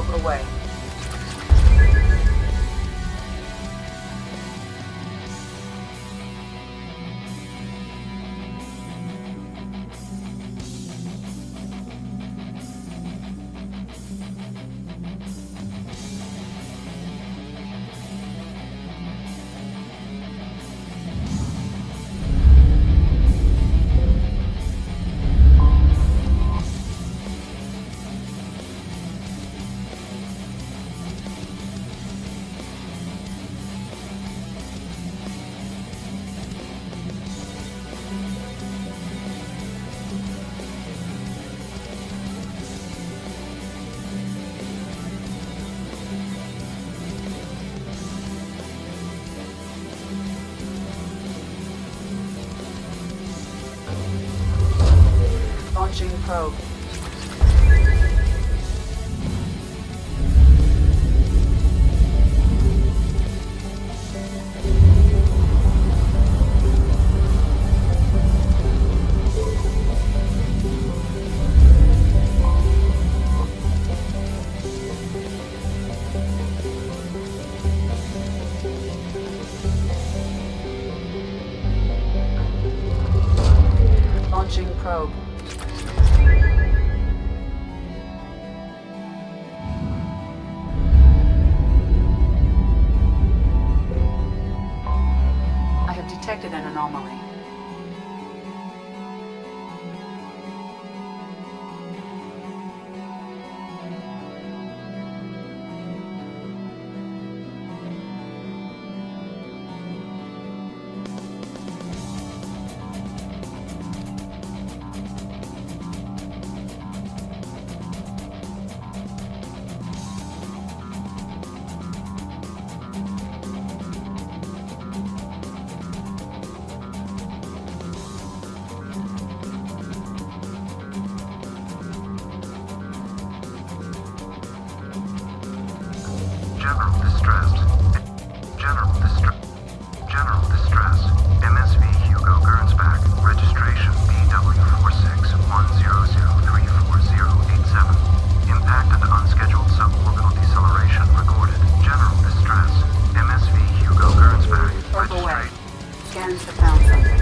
probe away. Launching probe. Launching probe. I have detected an anomaly. General distressed. General distress. MSV Hugo Gernsback. Registration BW4610034087. Impact and unscheduled suborbital deceleration recorded. General distress. MSV Hugo Gernsback. Probe away. Scans have found something.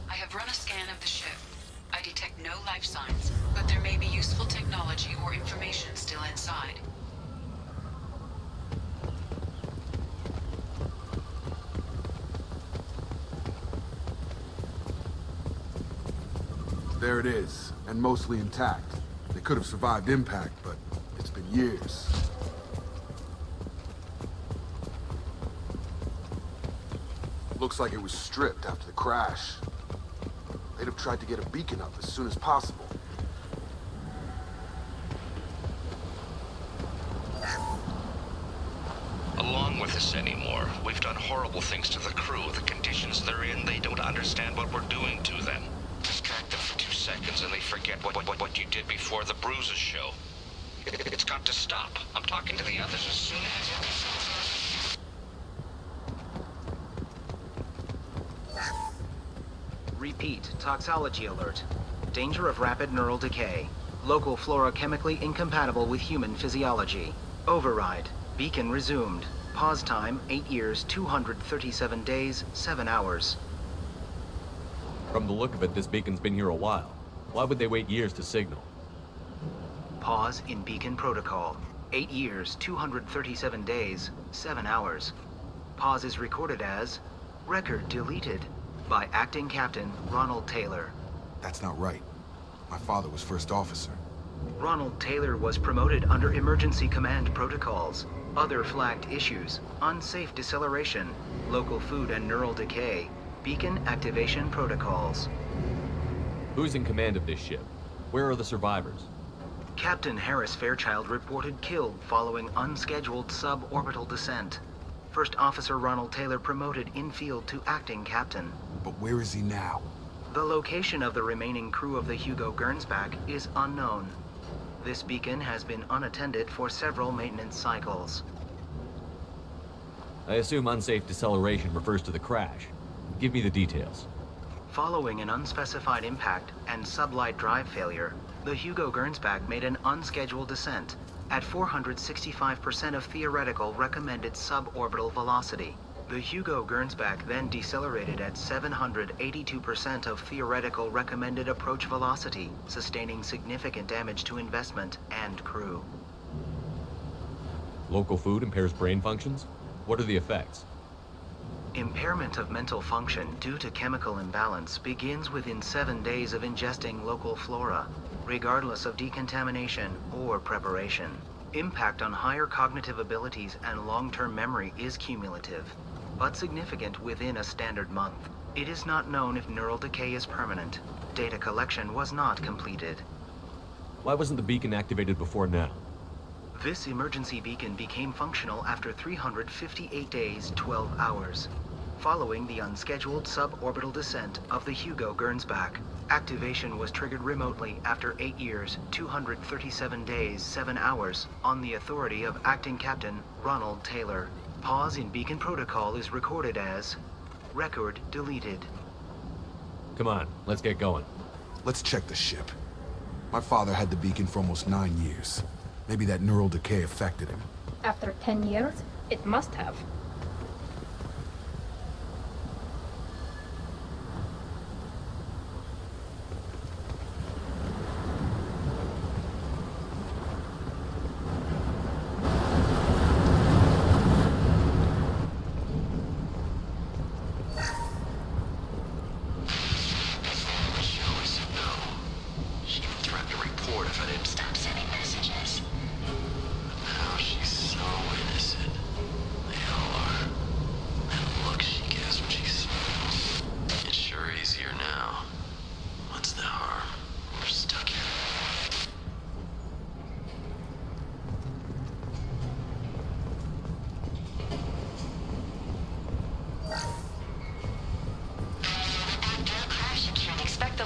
I have run a scan of the ship. I detect no life signs, but there may be useful technology or information still inside. There it is, and mostly intact. They could have survived impact, but it's been years. Looks like it was stripped after the crash. They'd have tried to get a beacon up as soon as possible. Along with us anymore. We've done horrible things to the crew. The conditions they're in, they don't understand what we're doing to them. Distract them for 2 seconds and they forget what you did before the bruises show. It's got to stop. I'm talking to the others as soon as... Repeat, toxology alert. Danger of rapid neural decay. Local flora chemically incompatible with human physiology. Override. Beacon resumed. Pause time 8 years, 237 days, 7 hours. From the look of it, this beacon's been here a while. Why would they wait years to signal? Pause in beacon protocol. 8 years, 237 days, 7 hours. Pause is recorded as record deleted by Acting Captain Ronald Taylor. That's not right. My father was first officer. Ronald Taylor was promoted under emergency command protocols. Other flagged issues: unsafe deceleration, local food and neural decay, beacon activation protocols. Who's in command of this ship? Where are the survivors? Captain Harris Fairchild reported killed following unscheduled suborbital descent. First Officer Ronald Taylor promoted in-field to acting captain. But where is he now? The location of the remaining crew of the Hugo Gernsback is unknown. This beacon has been unattended for several maintenance cycles. I assume unsafe deceleration refers to the crash. Give me the details. Following an unspecified impact and sublight drive failure, the Hugo Gernsback made an unscheduled descent at 465% of theoretical recommended suborbital velocity. The Hugo Gernsback then decelerated at 782% of theoretical recommended approach velocity, sustaining significant damage to investment and crew. Local food impairs brain functions? What are the effects? Impairment of mental function due to chemical imbalance begins within 7 days of ingesting local flora, regardless of decontamination or preparation. Impact on higher cognitive abilities and long-term memory is cumulative, but significant within a standard month. It is not known if neural decay is permanent. Data collection was not completed. Why wasn't the beacon activated before now? This emergency beacon became functional after 358 days, 12 hours, following the unscheduled suborbital descent of the Hugo Gernsback. Activation was triggered remotely after 8 years, 237 days, 7 hours, on the authority of Acting Captain Ronald Taylor. Pause in beacon protocol is recorded as record deleted. Come on, let's get going. Let's check the ship. My father had the beacon for almost 9 years. Maybe that neural decay affected him. After 10 years, it must have.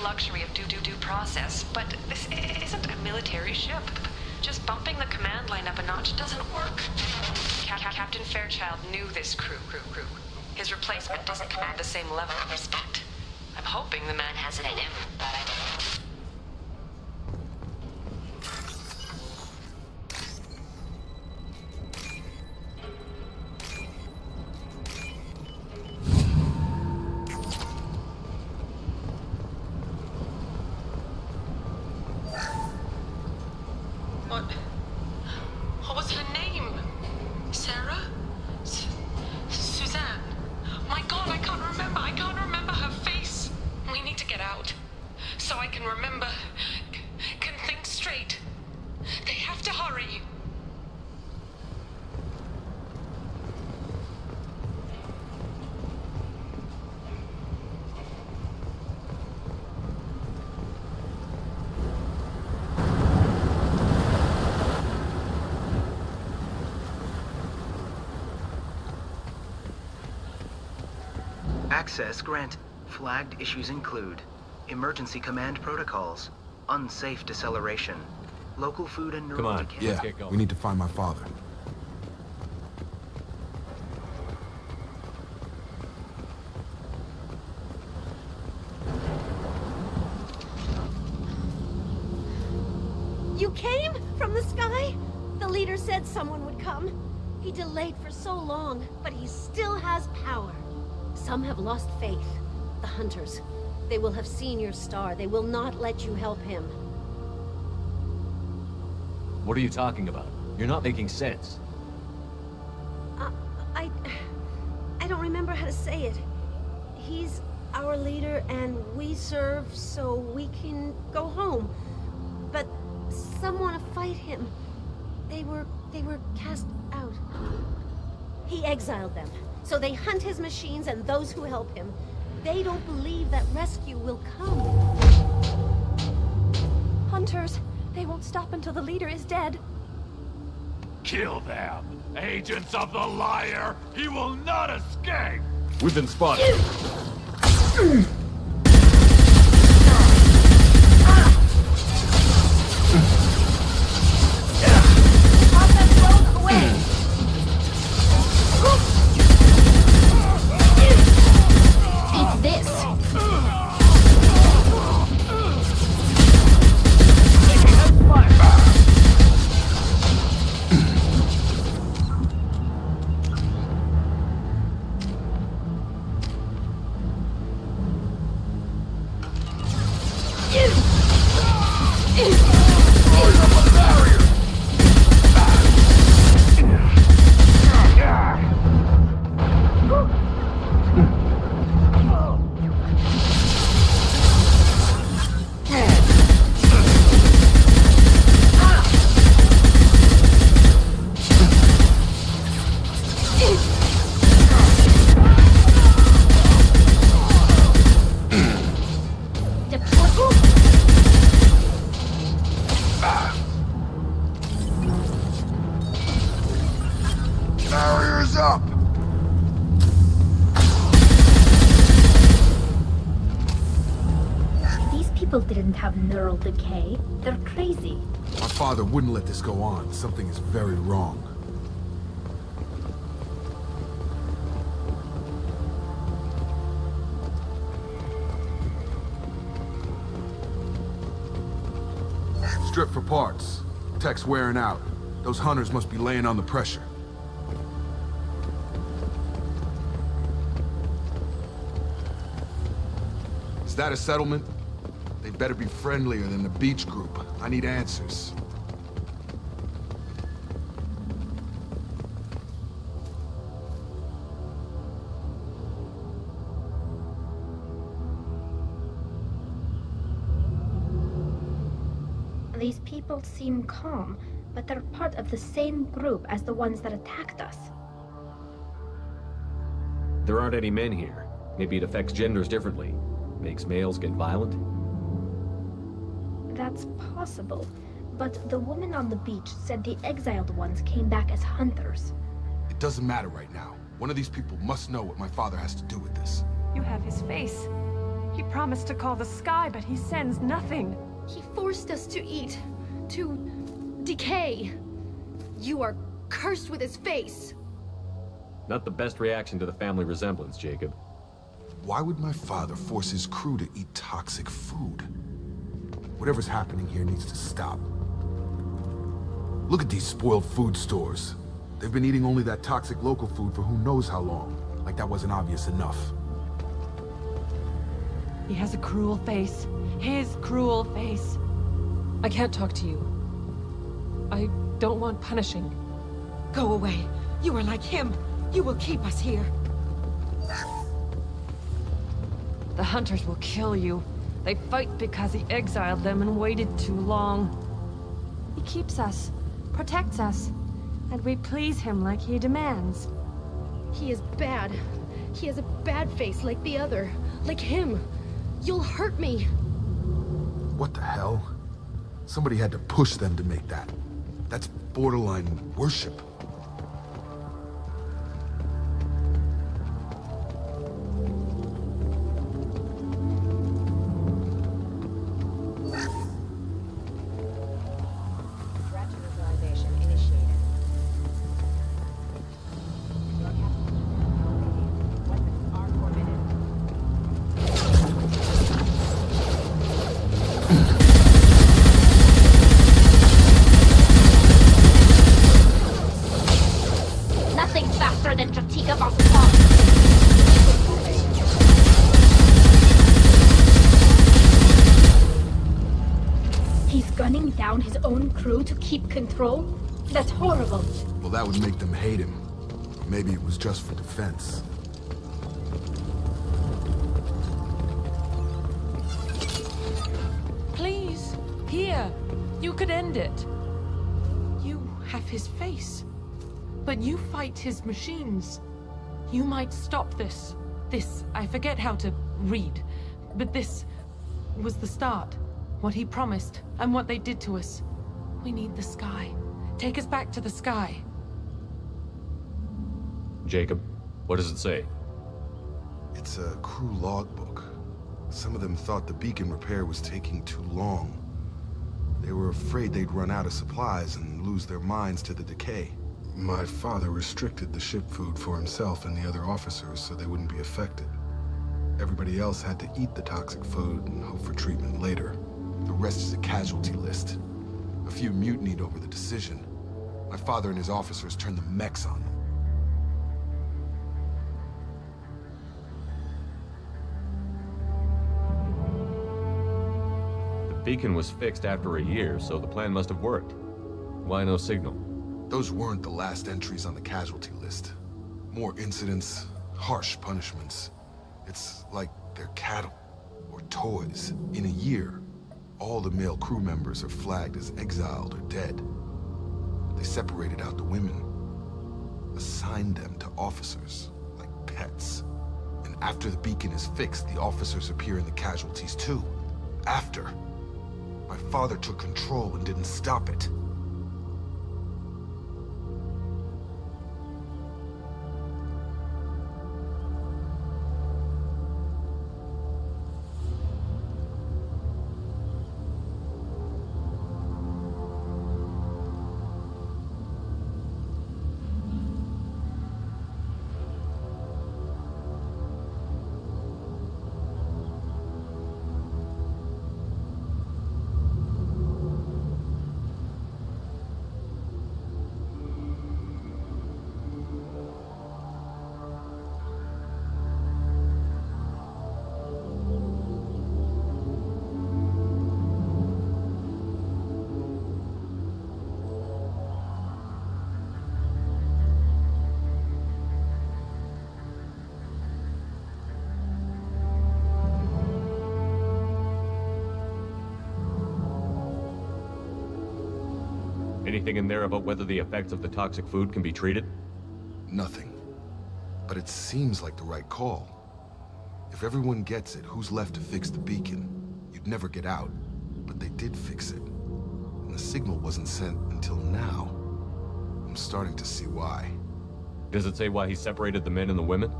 Luxury of due process, but this isn't a military ship. Just bumping the command line up a notch doesn't work. Captain Fairchild knew this crew. His replacement doesn't command the same level of respect. I'm hoping the man has it in him, but I don't. What was her name? Sarah? Suzanne? My God, I can't remember her face. We need to get out. So I can remember, can think straight. They have to hurry. Access granted. Flagged issues include emergency command protocols, unsafe deceleration, local food and neural Come on, decay. let's get going. We need to find my father. You came? From the sky? The leader said someone would come. He delayed for so long, but he still has power. Some have lost faith. The Hunters. They will have seen your star. They will not let you help him. What are you talking about? You're not making sense. I don't remember how to say it. He's our leader and we serve so we can go home. But some want to fight him. They were cast out. He exiled them. So they hunt his machines and those who help him. They don't believe that rescue will come. Hunters, they won't stop until the leader is dead. Kill them! Agents of the liar! He will not escape! We've been spotted. Eat this. Barriers up! These people didn't have neural decay. They're crazy. My father wouldn't let this go on. Something is very wrong. Strip for parts. Tech's wearing out. Those hunters must be laying on the pressure. Is that a settlement? They'd better be friendlier than the beach group. I need answers. These people seem calm, but they're part of the same group as the ones that attacked us. There aren't any men here. Maybe it affects genders differently. Makes males get violent? That's possible, but the woman on the beach said the exiled ones came back as hunters. It doesn't matter right now. One of these people must know what my father has to do with this. You have his face. He promised to call the sky, but he sends nothing. He forced us to eat, to decay. You are cursed with his face. Not the best reaction to the family resemblance, Jacob. Why would my father force his crew to eat toxic food? Whatever's happening here needs to stop. Look at these spoiled food stores. They've been eating only that toxic local food for who knows how long. Like that wasn't obvious enough. He has a cruel face. His cruel face. I can't talk to you. I don't want punishing. Go away. You are like him. You will keep us here. The hunters will kill you. They fight because he exiled them and waited too long. He keeps us, protects us, and we please him like he demands. He is bad. He has a bad face like the other. Like him. You'll hurt me. What the hell? Somebody had to push them to make that. That's borderline worship. down his own crew to keep control? That's horrible. Well, that would make them hate him. Or maybe it was just for defense. Please, here. You could end it. You have his face. But you fight his machines. You might stop this. This, I forget how to read. But this was the start. What he promised, and what they did to us. We need the sky. Take us back to the sky. Jacob, what does it say? It's a crew logbook. Some of them thought the beacon repair was taking too long. They were afraid they'd run out of supplies and lose their minds to the decay. My father restricted the ship food for himself and the other officers so they wouldn't be affected. Everybody else had to eat the toxic food and hope for treatment later. The rest is a casualty list. A few mutinied over the decision. My father and his officers turned the mechs on them. The beacon was fixed after a year, so the plan must have worked. Why no signal? Those weren't the last entries on the casualty list. More incidents, harsh punishments. It's like they're cattle, or toys. In a year, all the male crew members are flagged as exiled or dead. They separated out the women, assigned them to officers, like pets. And after the beacon is fixed, the officers appear in the casualties too. After. My father took control and didn't stop it. Anything in there about whether the effects of the toxic food can be treated? Nothing. But it seems like the right call. If everyone gets it, who's left to fix the beacon? You'd never get out. But they did fix it. And the signal wasn't sent until now. I'm starting to see why. Does it say why he separated the men and the women?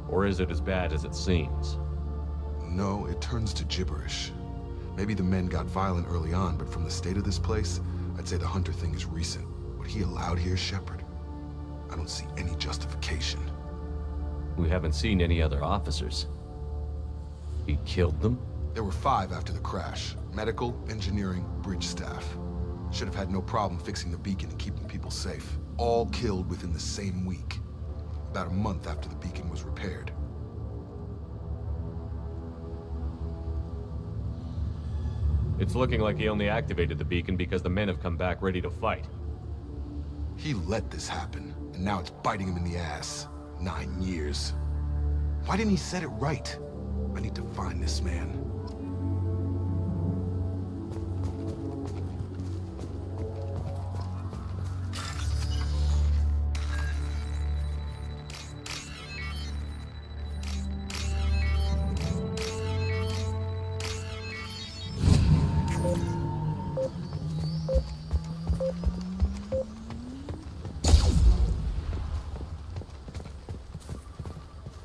Or is it as bad as it seems? No, it turns to gibberish. Maybe the men got violent early on, but from the state of this place, I'd say the Hunter thing is recent. What he allowed here, Shepard? I don't see any justification. We haven't seen any other officers. He killed them? There were 5 after the crash. Medical, engineering, bridge staff. Should have had no problem fixing the beacon and keeping people safe. All killed within the same week. About a month after the beacon was repaired. It's looking like he only activated the beacon because the men have come back ready to fight. He let this happen, and now it's biting him in the ass. 9 years. Why didn't he set it right? I need to find this man.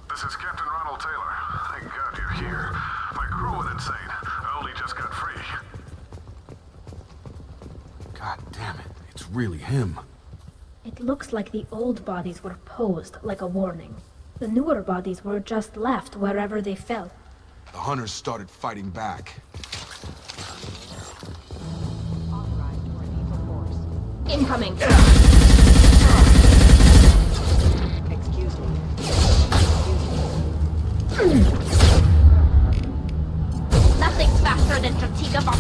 This is Captain Ronald Taylor. Thank God you're here. My crew went insane. I only just got free. God damn it, it's really him. It looks like the old bodies were posed like a warning. The newer bodies were just left wherever they fell. The Hunters started fighting back. Incoming! Excuse me. Nothing's faster than Strategia Box.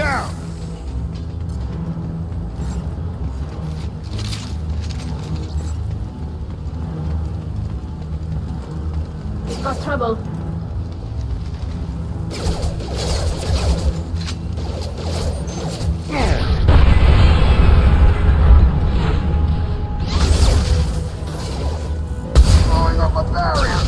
down! We've got trouble. Blowing up a barrier.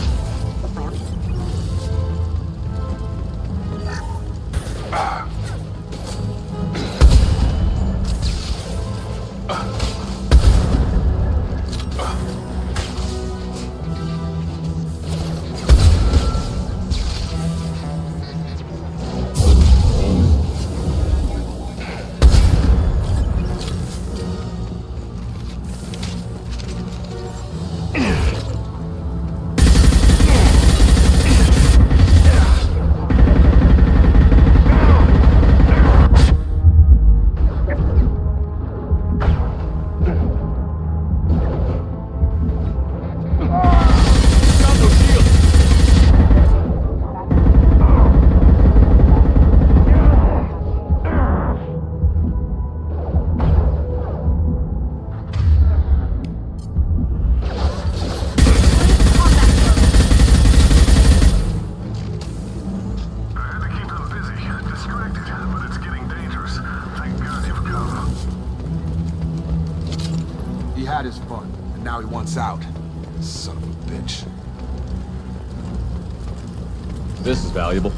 Had his fun, and now he wants out. Son of a bitch. This is valuable.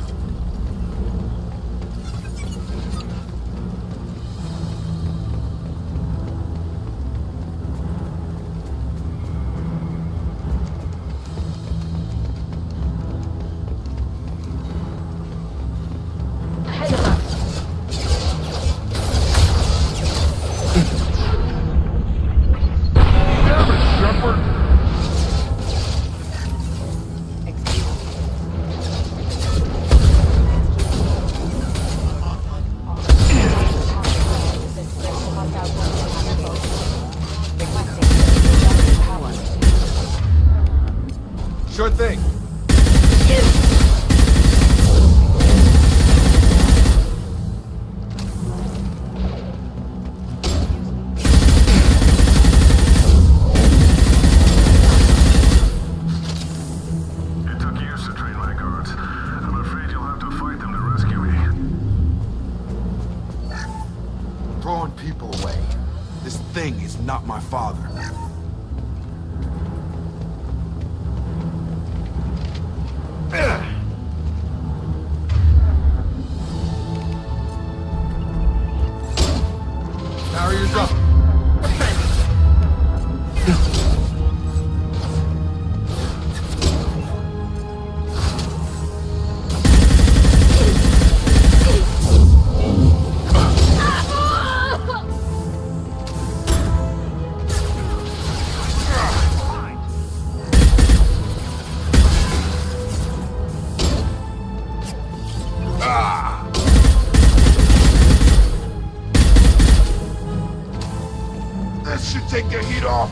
Sure thing. It took years to train my guards. I'm afraid you'll have to fight them to rescue me. Throwing people away. This thing is not my father. Barriers up. This should take the heat off.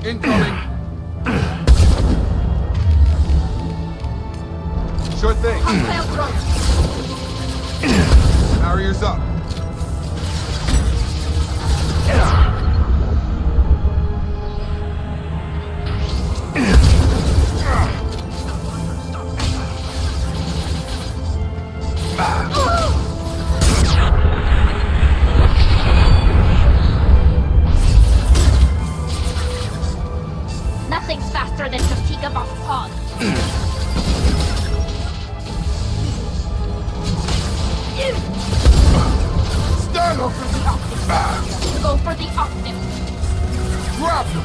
Incoming! Sure thing. Barriers up. Nothing's faster than Katika Pod. Stand up for the optics. Go for the optics. Grab him.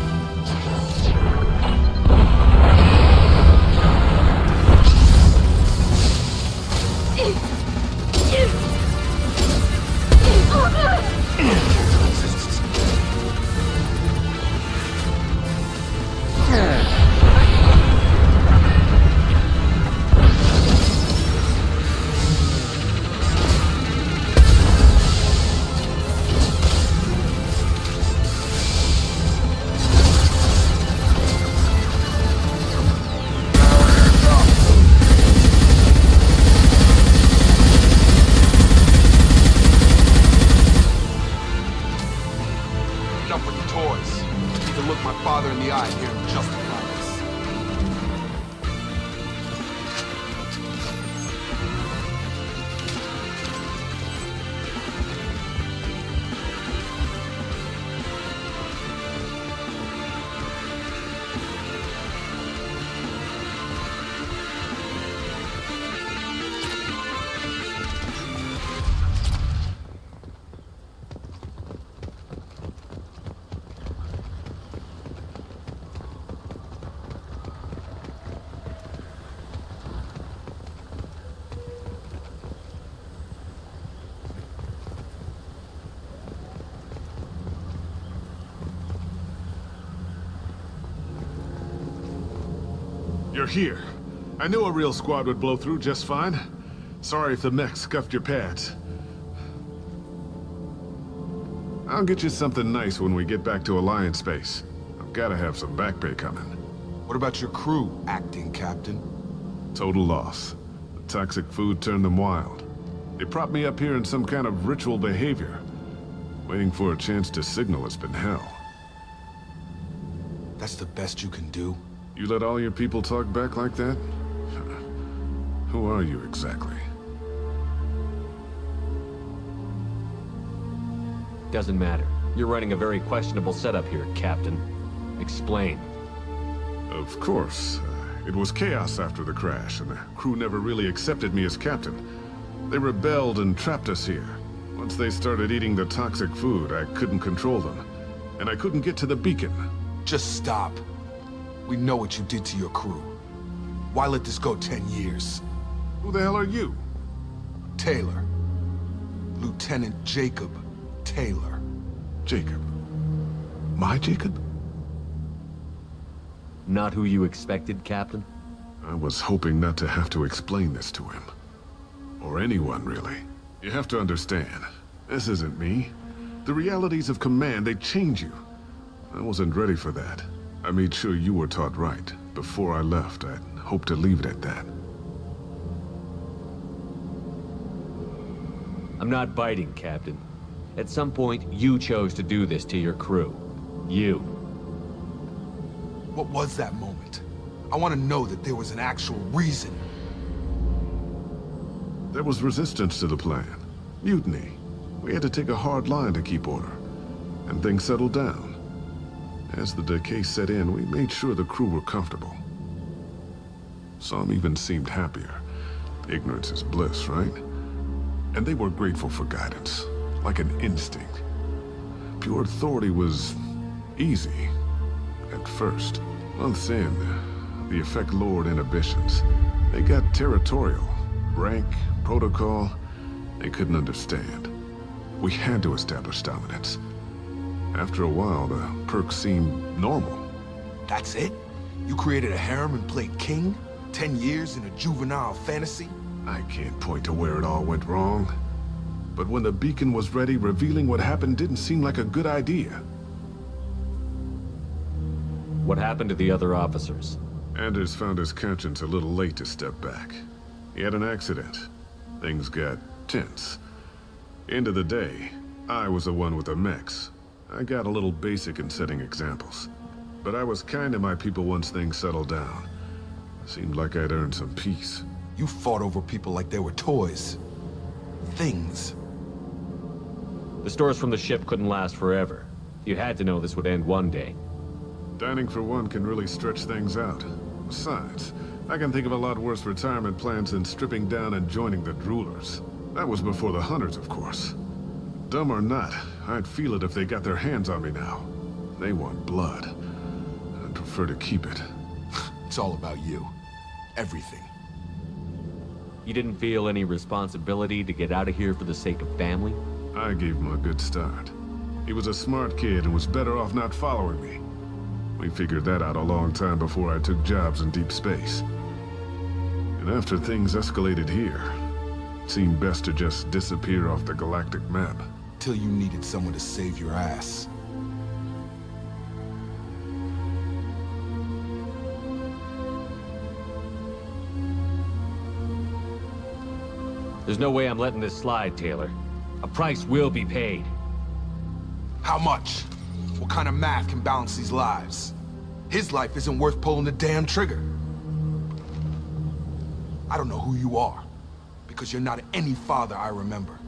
Enough with the toys. I need to look my father in the eye here and justify this. You're here. I knew a real squad would blow through just fine. Sorry if the mech scuffed your pads. I'll get you something nice when we get back to Alliance space. I've gotta have some back pay coming. What about your crew, acting captain? Total loss. The toxic food turned them wild. They propped me up here in some kind of ritual behavior. Waiting for a chance to signal has been hell. That's the best you can do? You let all your people talk back like that? Who are you exactly? Doesn't matter. You're running a very questionable setup here, Captain. Explain. Of course. It was chaos after the crash, and the crew never really accepted me as captain. They rebelled and trapped us here. Once they started eating the toxic food, I couldn't control them. And I couldn't get to the beacon. Just stop. We know what you did to your crew. Why let this go 10 years? Who the hell are you? Taylor. Lieutenant Jacob Taylor. Jacob? My Jacob? Not who you expected, Captain? I was hoping not to have to explain this to him. Or anyone, really. You have to understand, this isn't me. The realities of command, they change you. I wasn't ready for that. I made sure you were taught right. Before I left, I'd hoped to leave it at that. I'm not biting, Captain. At some point, you chose to do this to your crew. You. What was that moment? I want to know that there was an actual reason. There was resistance to the plan. Mutiny. We had to take a hard line to keep order. And things settled down. As the decay set in, we made sure the crew were comfortable. Some even seemed happier. Ignorance is bliss, right? And they were grateful for guidance, like an instinct. Pure authority was easy, at first. Months in, the effect lowered inhibitions. They got territorial. Rank, protocol, they couldn't understand. We had to establish dominance. After a while, the perks seemed normal. That's it? You created a harem and played king? 10 years in a juvenile fantasy? I can't point to where it all went wrong. But when the beacon was ready, revealing what happened didn't seem like a good idea. What happened to the other officers? Anders found his conscience a little late to step back. He had an accident. Things got tense. End of the day, I was the one with the mechs. I got a little basic in setting examples. But I was kind to my people once things settled down. Seemed like I'd earned some peace. You fought over people like they were toys. Things. The stores from the ship couldn't last forever. You had to know this would end one day. Dining for one can really stretch things out. Besides, I can think of a lot worse retirement plans than stripping down and joining the Droolers. That was before the Hunters, of course. Dumb or not, I'd feel it if they got their hands on me now. They want blood. I'd prefer to keep it. It's all about you. Everything. You didn't feel any responsibility to get out of here for the sake of family? I gave him a good start. He was a smart kid and was better off not following me. We figured that out a long time before I took jobs in deep space. And after things escalated here, it seemed best to just disappear off the galactic map. Till you needed someone to save your ass. There's no way I'm letting this slide, Taylor. A price will be paid. How much? What kind of math can balance these lives? His life isn't worth pulling the damn trigger. I don't know who you are, because you're not any father I remember.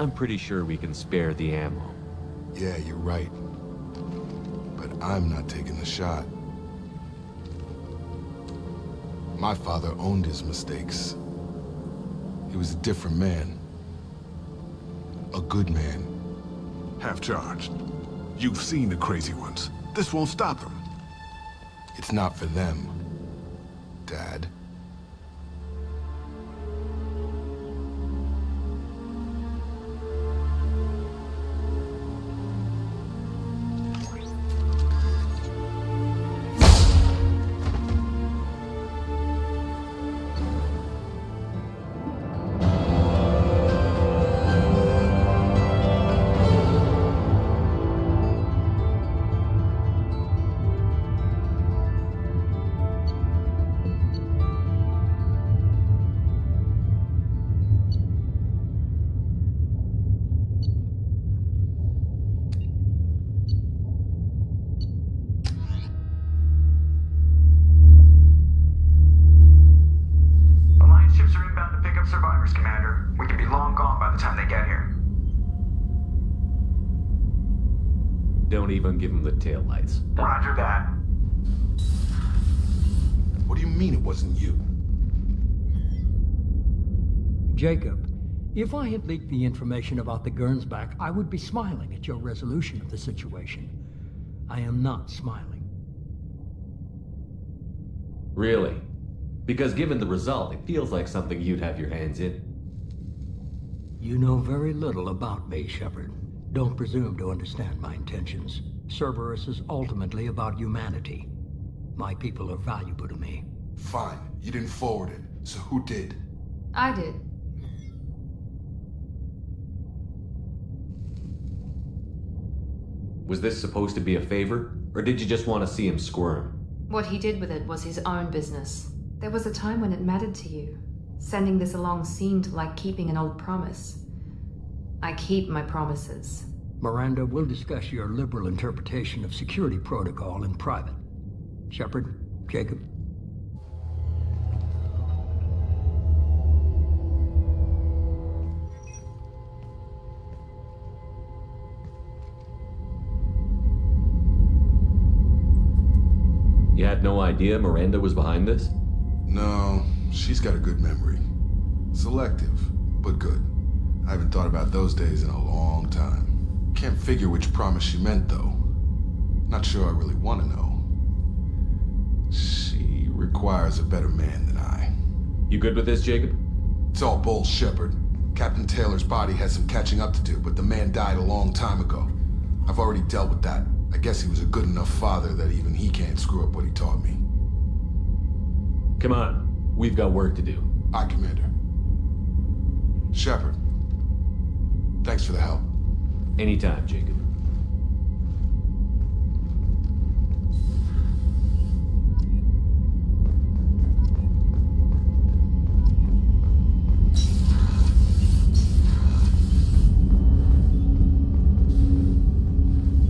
I'm pretty sure we can spare the ammo. Yeah, you're right. But I'm not taking the shot. My father owned his mistakes. He was a different man. A good man. Half-charged. You've seen the crazy ones. This won't stop them. It's not for them, Dad. Alliance ships are inbound to pick up survivors, Commander. We could be long gone by the time they get here. Don't even give him the taillights. Roger that. What do you mean it wasn't you? Jacob, if I had leaked the information about the Gernsback, I would be smiling at your resolution of the situation. I am not smiling. Really? Because given the result, it feels like something you'd have your hands in. You know very little about me, Shepard. Don't presume to understand my intentions. Cerberus is ultimately about humanity. My people are valuable to me. Fine, you didn't forward it, so who did? I did. Was this supposed to be a favor? Or did you just want to see him squirm? What he did with it was his own business. There was a time when it mattered to you. Sending this along seemed like keeping an old promise. I keep my promises. Miranda, we'll discuss your liberal interpretation of security protocol in private. Shepard, Jacob. You had no idea Miranda was behind this? No, she's got a good memory. Selective, but good. I haven't thought about those days in a long time. Can't figure which promise she meant, though. Not sure I really want to know. She requires a better man than I. You good with this, Jacob? It's all bull, Shepard. Captain Taylor's body has some catching up to do, but the man died a long time ago. I've already dealt with that. I guess he was a good enough father that even he can't screw up what he taught me. Come on, we've got work to do. Aye, Commander. Shepard, thanks for the help. Anytime, Jacob.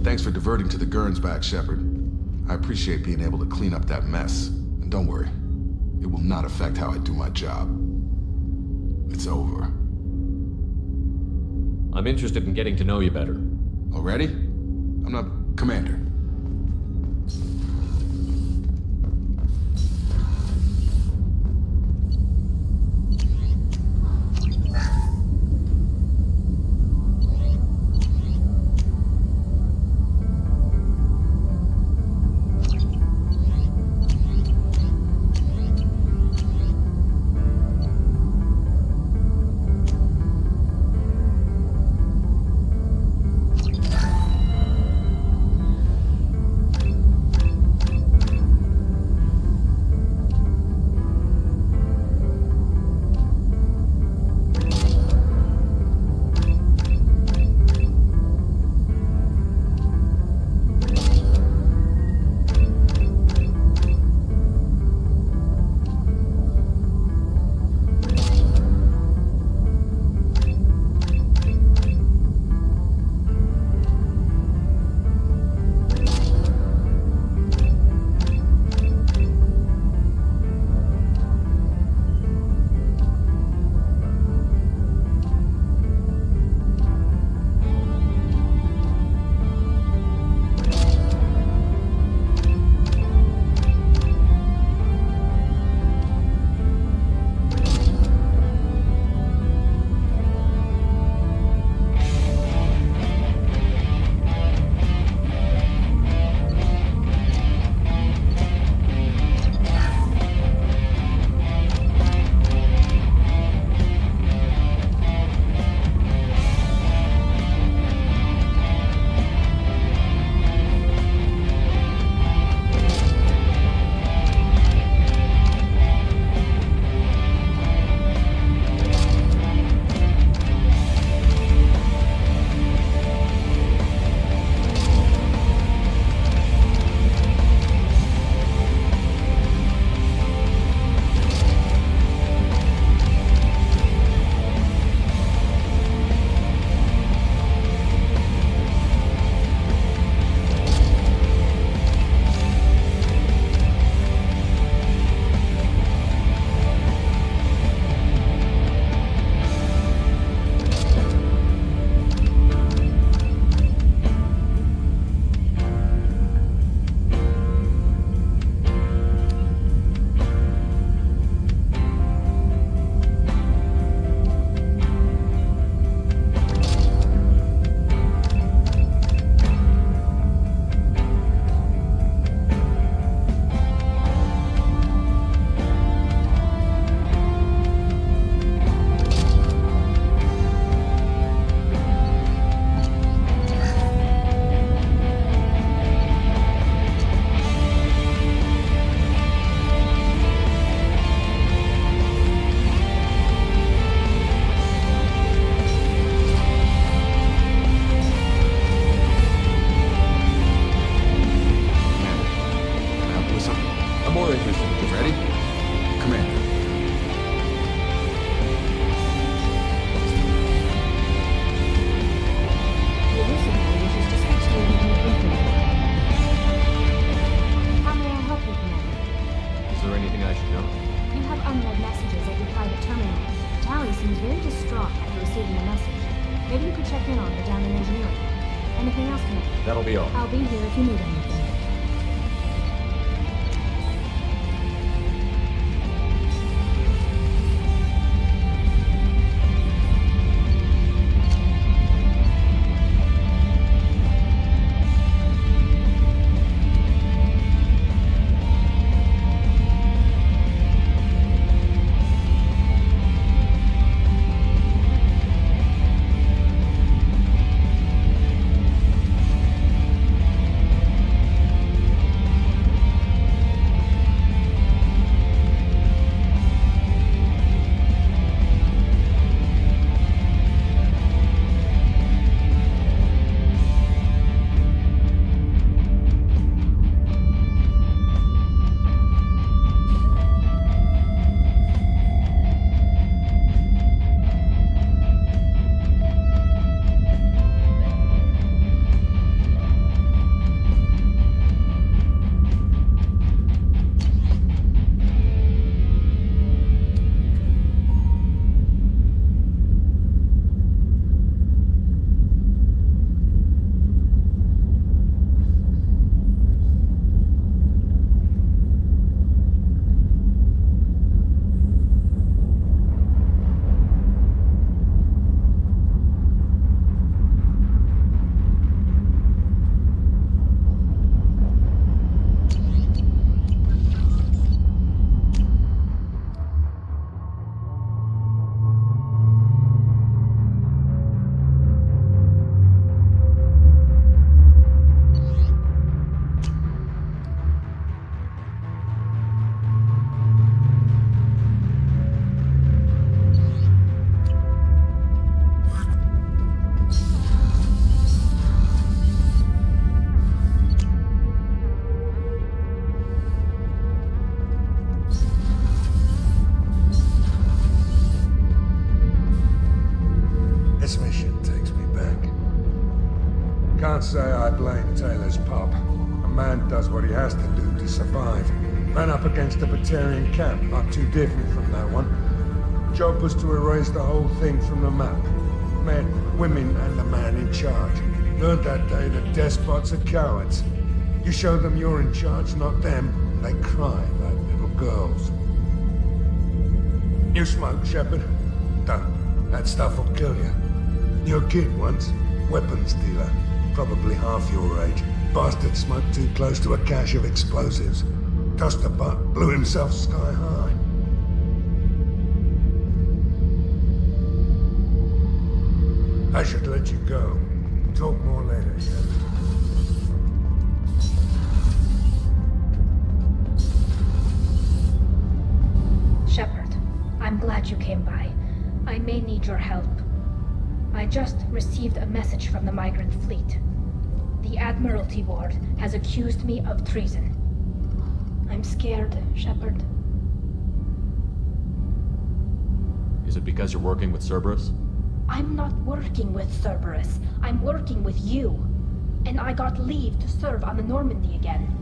Thanks for diverting to the Gernsback, Shepard. I appreciate being able to clean up that mess. And don't worry, it will not affect how I do my job. It's over. I'm interested in getting to know you better. Already? I'm not Commander. they are. I'll be here if you need anything. This mission takes me back. Can't say I blame Taylor's pop. A man does what he has to do to survive. Ran up against a Batarian camp, not too different from that one. Job was to erase the whole thing from the map. Men, women, and the man in charge. Learned that day that despots are cowards. You show them you're in charge, not them, they cry like little girls. You smoke, Shepard? Don't. That stuff will kill you. You're a kid once. Weapons dealer. Probably half your age. Bastard smoked too close to a cache of explosives. Tossed a butt, blew himself sky high. I should let you go. Talk more later, Shepard. Shepard, I'm glad you came by. I may need your help. I just received a message from the migrant fleet. The Admiralty Board has accused me of treason. I'm scared, Shepard. Is it because you're working with Cerberus? I'm not working with Cerberus. I'm working with you. And I got leave to serve on the Normandy again.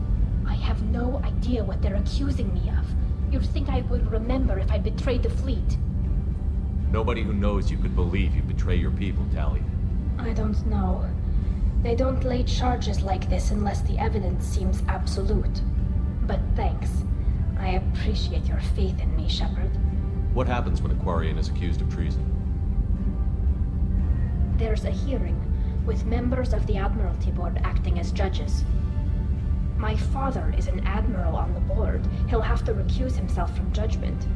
I have no idea what they're accusing me of. You'd think I would remember if I betrayed the fleet. Nobody who knows you could believe you betray your people, Tali. I don't know. They don't lay charges like this unless the evidence seems absolute. But thanks. I appreciate your faith in me, Shepard. What happens when a Quarian is accused of treason? There's a hearing, with members of the Admiralty Board acting as judges. My father is an admiral on the board. He'll have to recuse himself from judgment.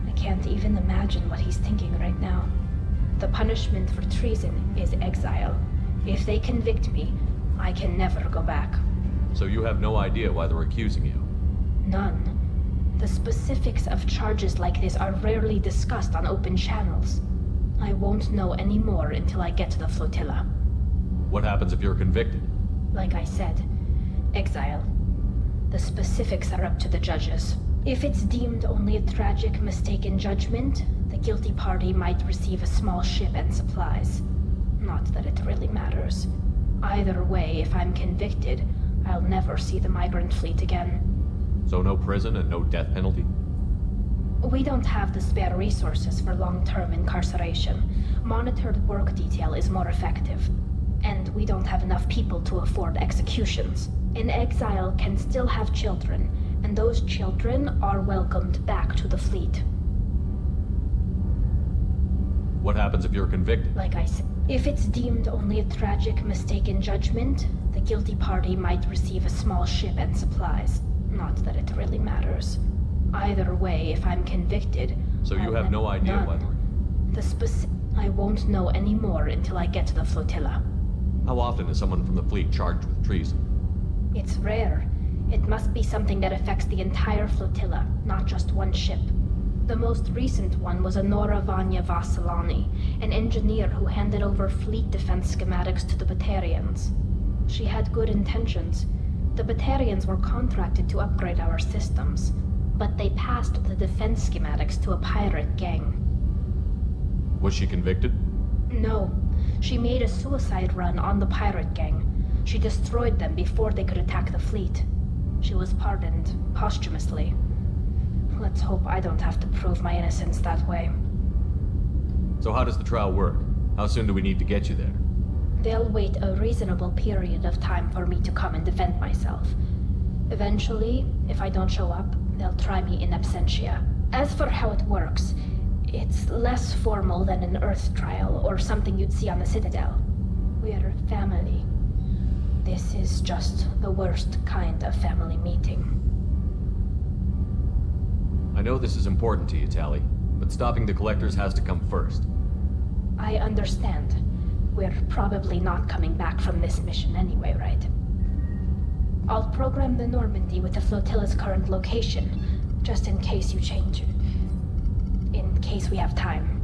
I can't even imagine what he's thinking right now. The punishment for treason is exile. If they convict me, I can never go back. So you have no idea why they're accusing you? None. The specifics of charges like this are rarely discussed on open channels. I won't know any more until I get to the flotilla. What happens if you're convicted? Like I said, exile. The specifics are up to the judges. If it's deemed only a tragic mistake in judgment, the guilty party might receive a small ship and supplies. Not that it really matters. Either way, if I'm convicted, I'll never see the migrant fleet again. So no prison and no death penalty? We don't have the spare resources for long-term incarceration. Monitored work detail is more effective. and we don't have enough people to afford executions. An exile can still have children, and those children are welcomed back to the fleet. What happens if you're convicted? Like I said, if it's deemed only a tragic mistake in judgment, the guilty party might receive a small ship and supplies. Not that it really matters. Either way, if I'm convicted... So you have no idea whether... I won't know any more until I get to the flotilla. How often is someone from the fleet charged with treason? It's rare. It must be something that affects the entire flotilla, not just one ship. The most recent one was Honora Vanya Vassilani, an engineer who handed over fleet defense schematics to the Batarians. She had good intentions. The Batarians were contracted to upgrade our systems, but they passed the defense schematics to a pirate gang. Was she convicted? No. She made a suicide run on the pirate gang. She destroyed them before they could attack the fleet. She was pardoned, posthumously. Let's hope I don't have to prove my innocence that way. So how does the trial work? How soon do we need to get you there? They'll wait a reasonable period of time for me to come and defend myself. Eventually, if I don't show up, they'll try me in absentia. As for how it works, it's less formal than an Earth trial or something you'd see on the Citadel. We're family. This is just the worst kind of family meeting. I know this is important to you, Tali, but stopping the Collectors has to come first. I understand. We're probably not coming back from this mission anyway, right? I'll program the Normandy with the flotilla's current location, just in case you change it. In case we have time.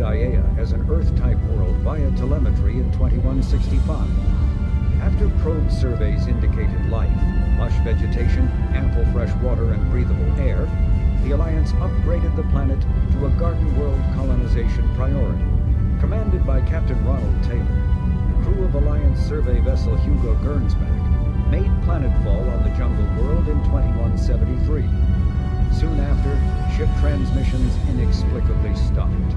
detected Aiea as an Earth-type world via telemetry in 2165. After probe surveys indicated life, lush vegetation, ample fresh water, and breathable air, the Alliance upgraded the planet to a Garden World colonization priority. Commanded by Captain Ronald Taylor, the crew of Alliance survey vessel Hugo Gernsback made planetfall on the Jungle World in 2173. Soon after, ship transmissions inexplicably stopped.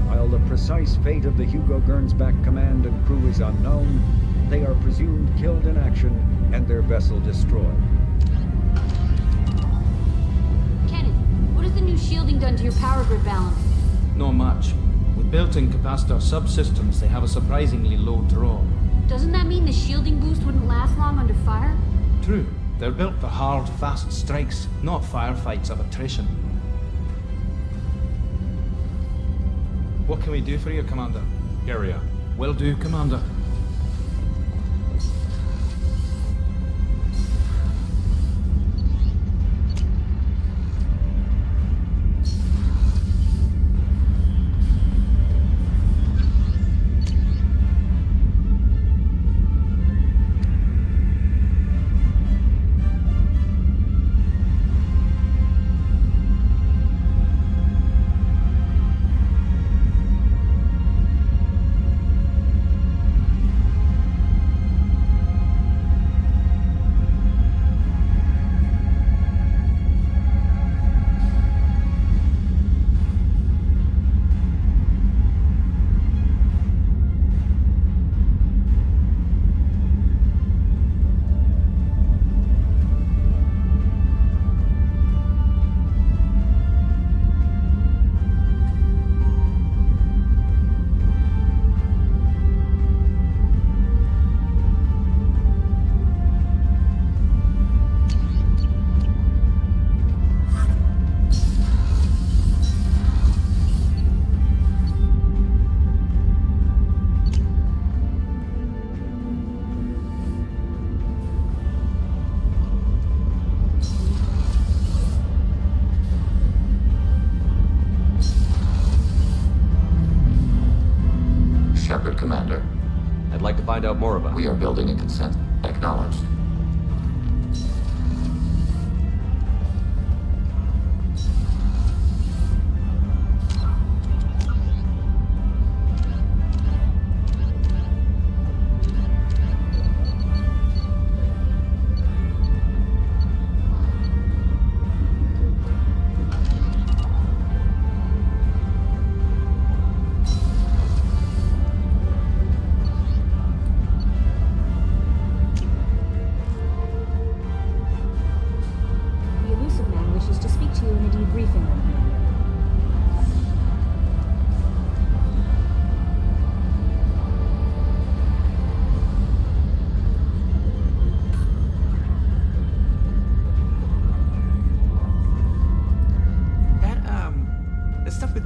While the precise fate of the Hugo Gernsback command and crew is unknown, they are presumed killed in action and their vessel destroyed. Kenneth, what has the new shielding done to your power grid balance? Not much. With built-in capacitor subsystems, they have a surprisingly low draw. Doesn't that mean the shielding boost wouldn't last long under fire? True. They're built for hard, fast strikes, not firefights of attrition. What can we do for you, Commander? Carry on. Will do, Commander. Shepard, Commander. I'd like to find out more about it. We are building a consent. Acknowledged.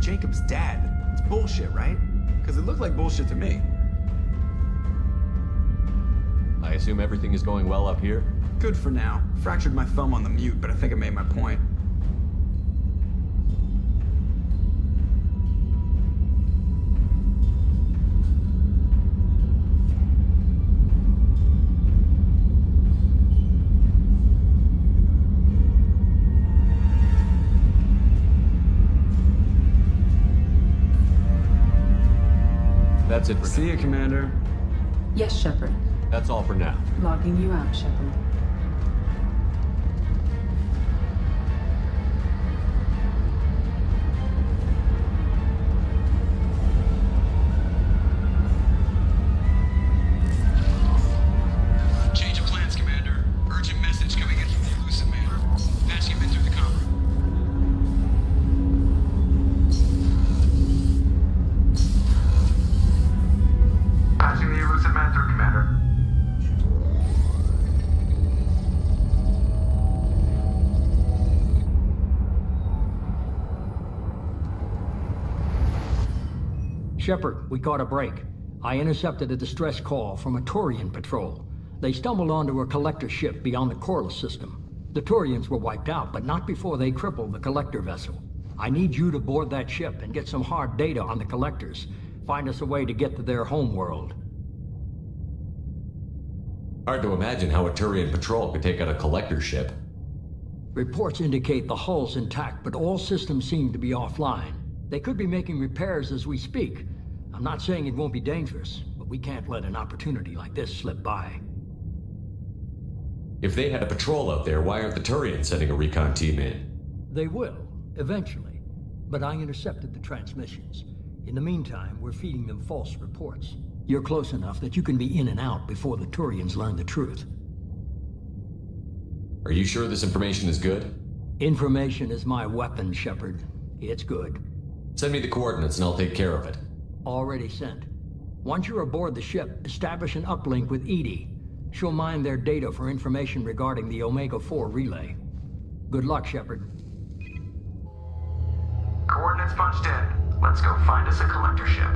Jacob's dad. It's bullshit, right? Because it looked like bullshit to me. I assume everything is going well up here? Good for now. Fractured my thumb on the mute, but I think I made my point. That's it for See you, Commander. Yes, Shepard. That's all for now. Logging you out, Shepard. Change of plans, Commander. Urgent message coming in from the Elusive Man. Patching him in through the comm room. Patching the Elusive Man through, Commander. Shepard, we caught a break. I intercepted a distress call from a Turian patrol. They stumbled onto a collector ship beyond the Corliss system. The Turians were wiped out, but not before they crippled the collector vessel. I need you to board that ship and get some hard data on the collectors. Find us a way to get to their homeworld. Hard to imagine how a Turian patrol could take out a collector ship. Reports indicate the hull's intact, but all systems seem to be offline. They could be making repairs as we speak. I'm not saying it won't be dangerous, but we can't let an opportunity like this slip by. If they had a patrol out there, why aren't the Turians sending a recon team in? They will, eventually. But I intercepted the transmissions. In the meantime, we're feeding them false reports. You're close enough that you can be in and out before the Turians learn the truth. Are you sure this information is good? Information is my weapon, Shepard. It's good. Send me the coordinates and I'll take care of it. Already sent. Once you're aboard the ship, establish an uplink with EDI. She'll mine their data for information regarding the Omega-4 relay. Good luck, Shepard. Coordinates punched in. Let's go find us a collector ship.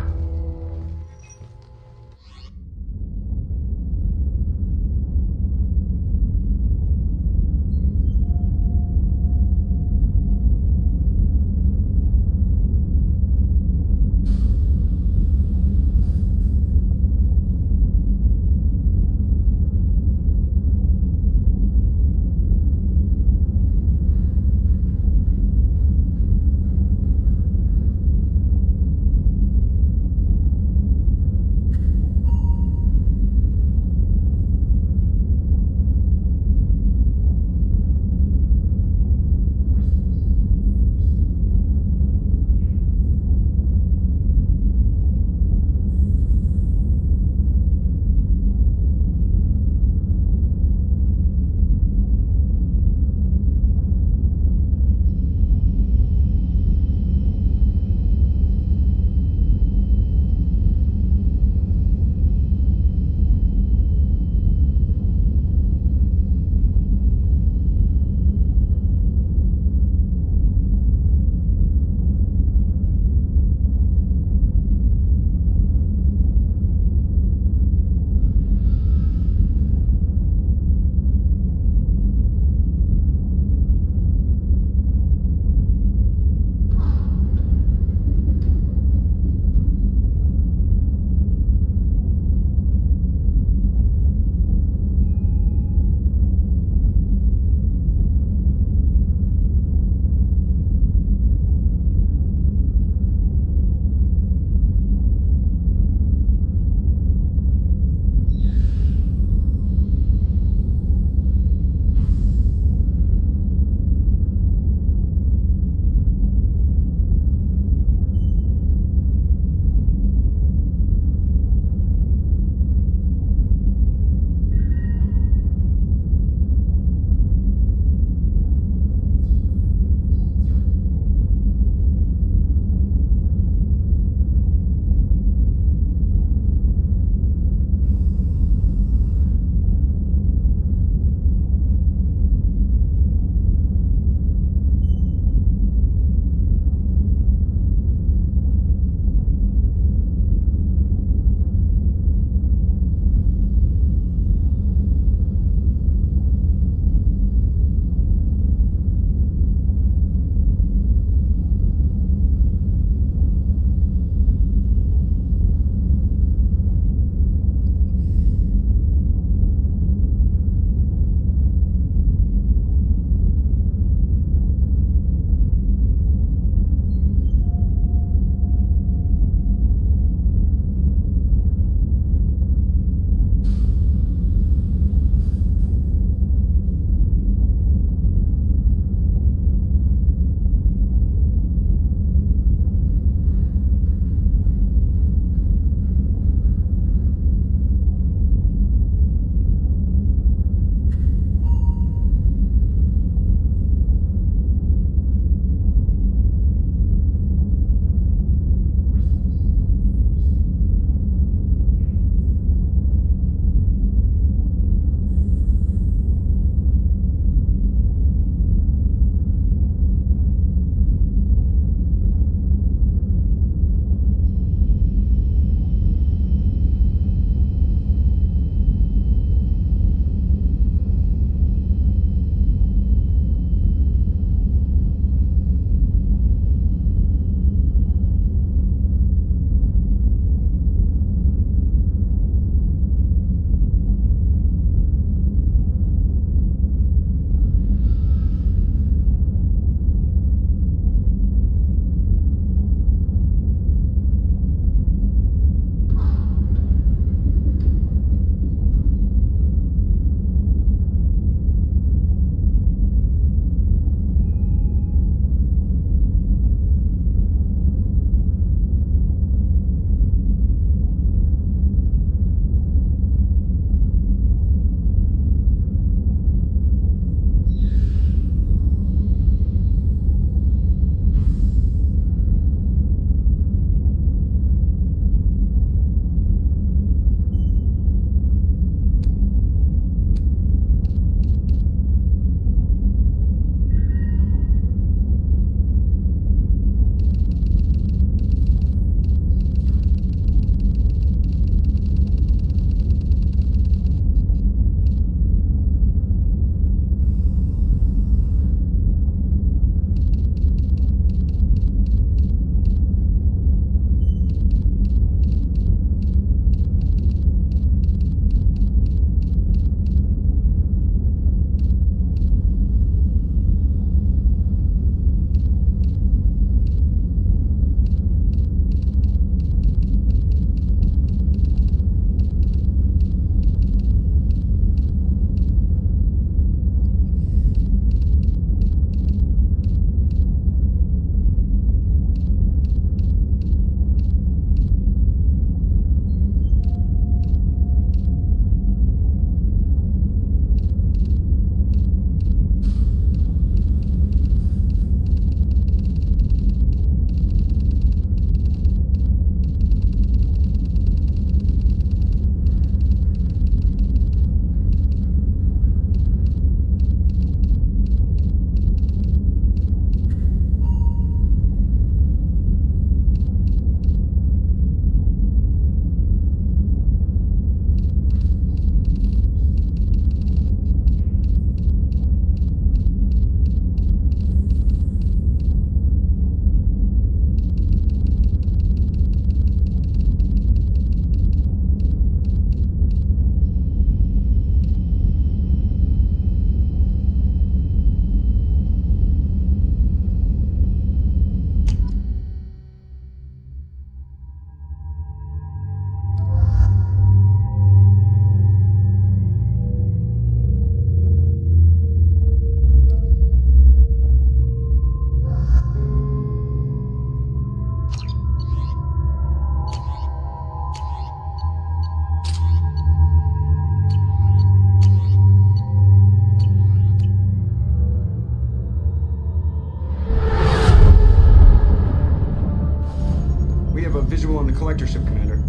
collector ship, Commander.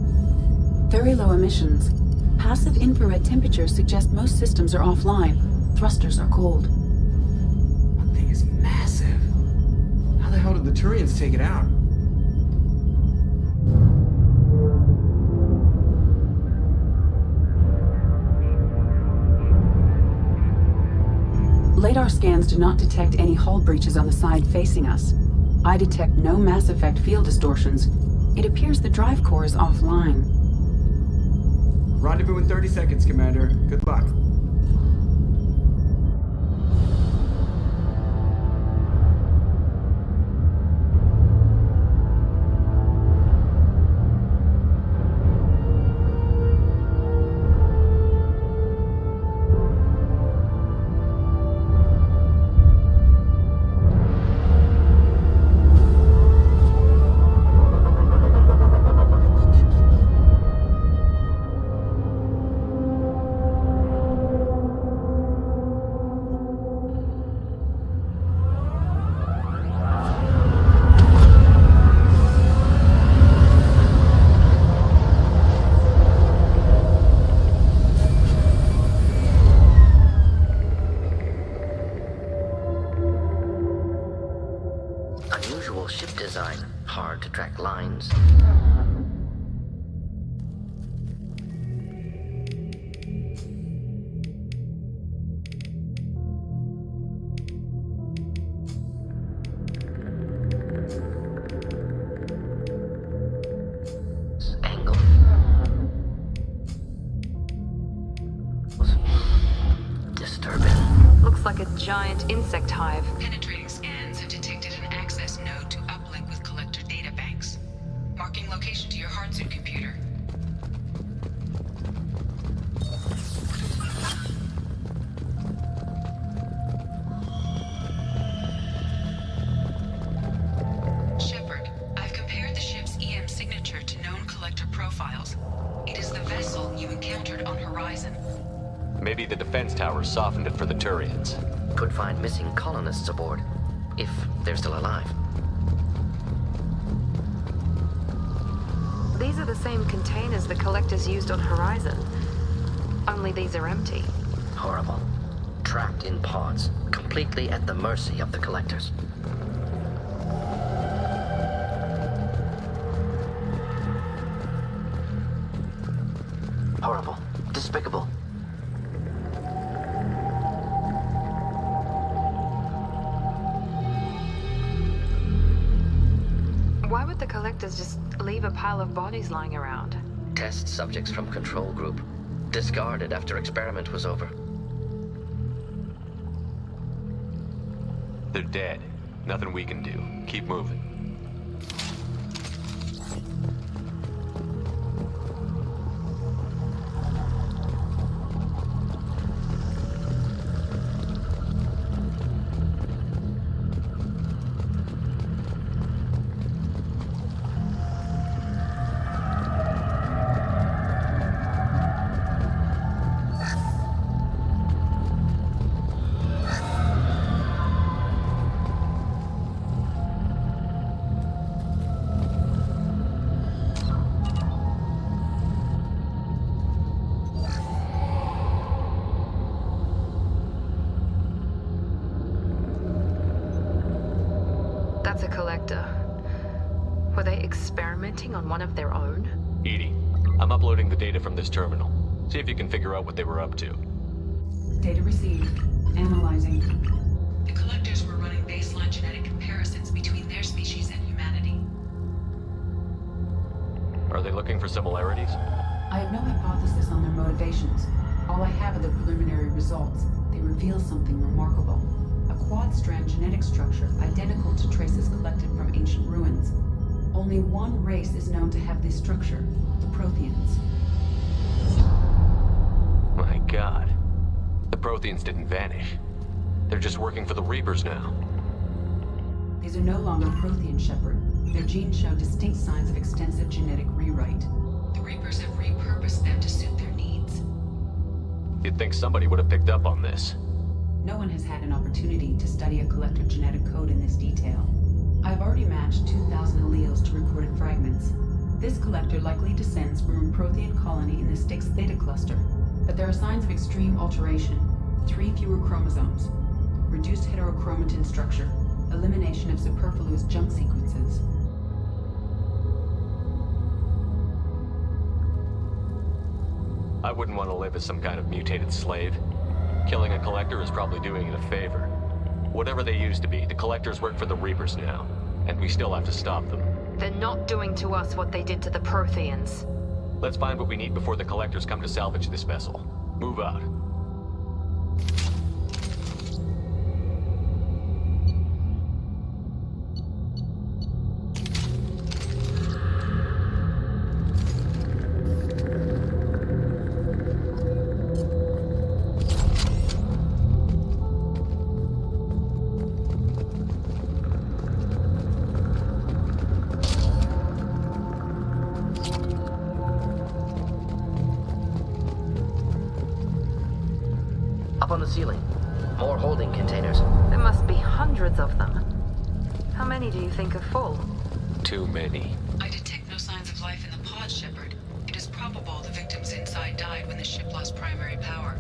Very low emissions. Passive infrared temperatures suggest most systems are offline. Thrusters are cold. That thing is massive. How the hell did the Turians take it out? Radar scans do not detect any hull breaches on the side facing us. I detect no Mass Effect field distortions. It appears the drive core is offline. Rendezvous in 30 seconds, Commander. Good luck. Unusual ship design. Hard to track lines. Angle. Disturbing. Looks like a giant insect hive. Penetrating scans have detected an access node to uplink with collector databanks. Marking location to your hardsuit computer. Shepard, I've compared the ship's EM signature to known collector profiles. It is the vessel you encountered on Horizon. Maybe the defense towers softened it for the Turians. Could find missing colonists aboard, if they're still alive. These are the same containers the collectors used on Horizon. Only these are empty. Horrible. Trapped in pods, completely at the mercy of the collectors. Horrible. Despicable. Why would the collectors just leave a pile of bodies lying around? Test subjects from control group. Discarded after experiment was over. They're dead. Nothing we can do. Keep moving. That's a collector. Were they experimenting on one of their own? EDI, I'm uploading the data from this terminal. See if you can figure out what they were up to. Data received. Analyzing. The collectors were running baseline genetic comparisons between their species and humanity. Are they looking for similarities? I have no hypothesis on their motivations. All I have are the preliminary results. They reveal something remarkable. A quad-strand genetic structure identical to traces collected from ancient ruins. Only one race is known to have this structure, the Protheans. My God. The Protheans didn't vanish. They're just working for the Reapers now. These are no longer Prothean, Shepard. Their genes show distinct signs of extensive genetic rewrite. The Reapers have repurposed them to suit their needs. You'd think somebody would have picked up on this. No one has had an opportunity to study a collector genetic code in this detail. I've already matched 2,000 alleles to recorded fragments. This collector likely descends from a Prothean colony in the Styx Theta cluster, but there are signs of extreme alteration. 3 fewer chromosomes, reduced heterochromatin structure, elimination of superfluous jump sequences. I wouldn't want to live as some kind of mutated slave. Killing a collector is probably doing it a favor. Whatever they used to be, the collectors work for the Reapers now, and we still have to stop them. They're not doing to us what they did to the Protheans. Let's find what we need before the collectors come to salvage this vessel. Move out. Up on the ceiling. More holding containers. There must be hundreds of them. How many do you think are full? Too many. I detect no signs of life in the pod, Shepard. It is probable the victims inside died when the ship lost primary power.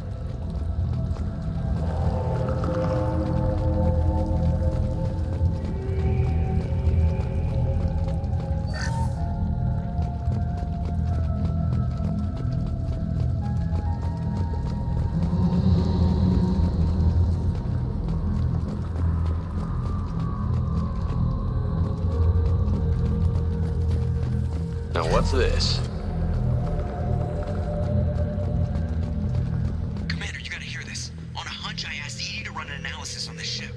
Now what's this? Commander, you gotta hear this. On a hunch, I asked Edie to run an analysis on this ship.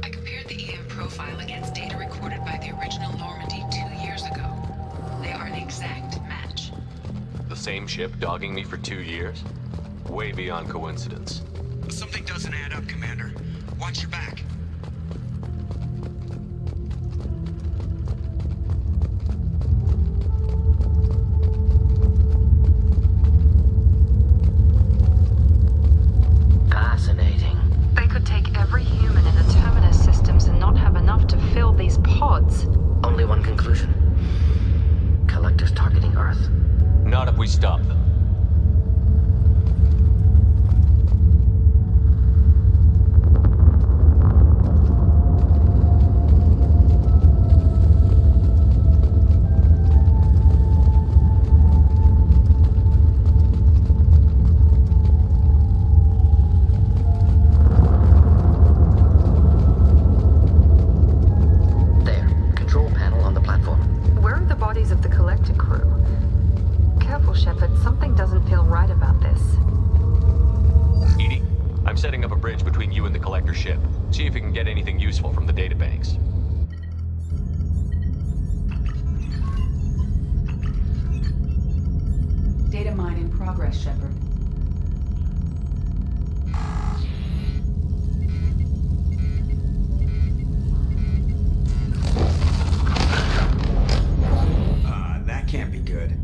I compared the EM profile against data recorded by the original Normandy 2 years ago. They are an exact match. The same ship dogging me for 2 years? Way beyond coincidence. Something doesn't add up, Commander. Watch your back. Fascinating. They could take every human in the Terminus systems and not have enough to fill these pods. Only one conclusion. Collectors targeting Earth. Not if we stop them. Ship. See if you can get anything useful from the databanks. Data mine in progress, Shepard. That can't be good.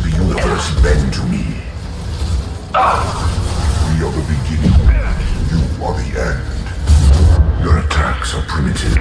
of the universe bend to me. We are the beginning. You are the end. Your attacks are primitive.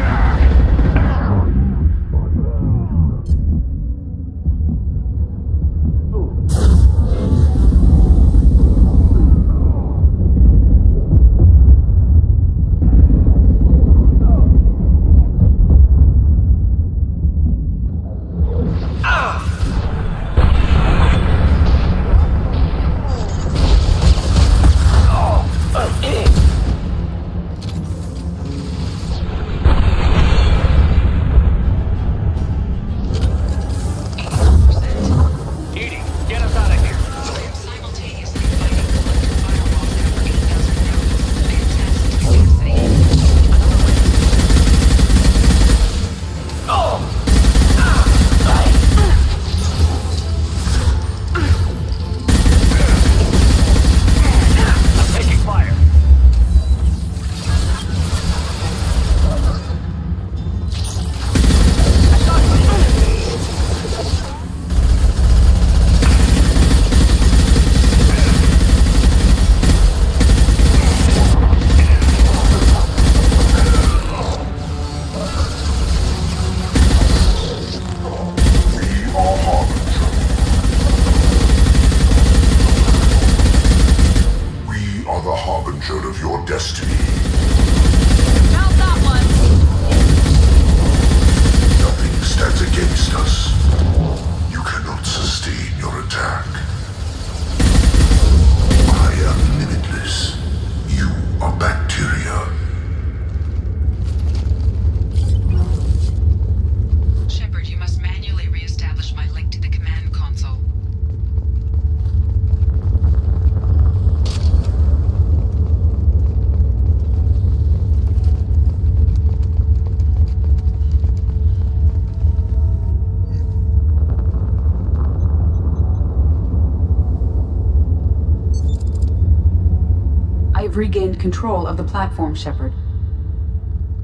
I've regained control of the platform, Shepard.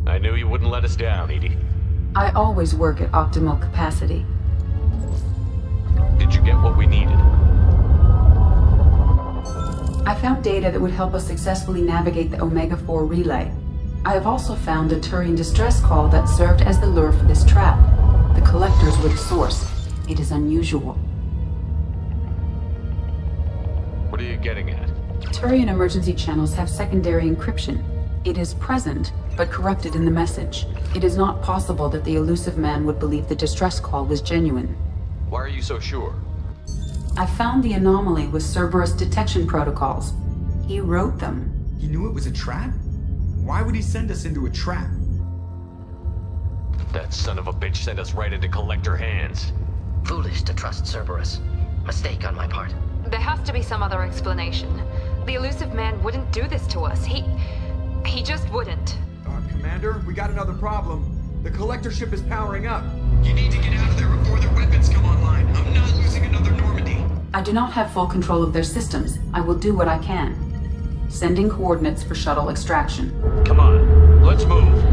I knew you wouldn't let us down, EDI. I always work at optimal capacity. Did you get what we needed? I found data that would help us successfully navigate the Omega-4 relay. I have also found a Turian distress call that served as the lure for this trap. The Collectors were the source. It is unusual. What are you getting at? Turian emergency channels have secondary encryption. It is present, but corrupted in the message. It is not possible that the Illusive Man would believe the distress call was genuine. Why are you so sure? I found the anomaly with Cerberus detection protocols. He wrote them. He knew it was a trap? Why would he send us into a trap? That son of a bitch sent us right into Collector hands. Foolish to trust Cerberus. Mistake on my part. There has to be some other explanation. The Illusive Man wouldn't do this to us. He just wouldn't. Commander, we got another problem. The Collector ship is powering up. You need to get out of there before their weapons come online. I'm not losing another Normandy. I do not have full control of their systems. I will do what I can. Sending coordinates for shuttle extraction. Come on, let's move.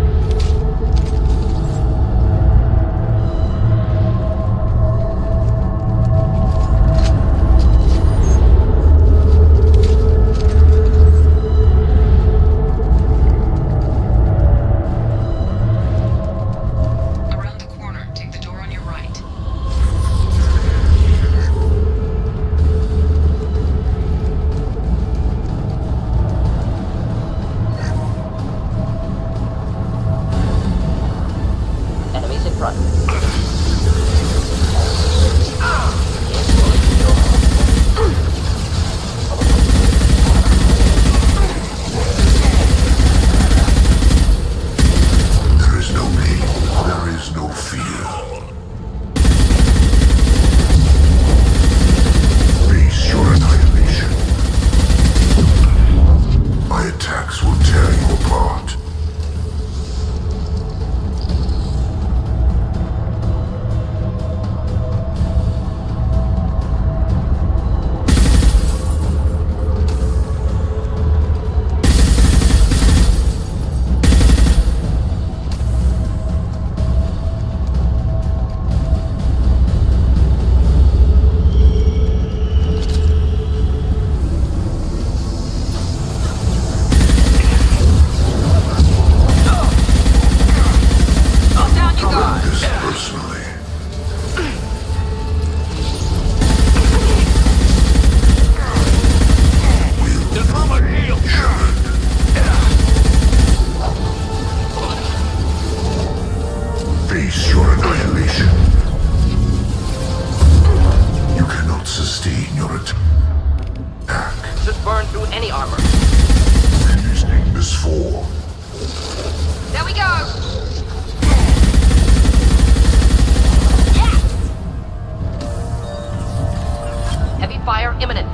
Fire imminent.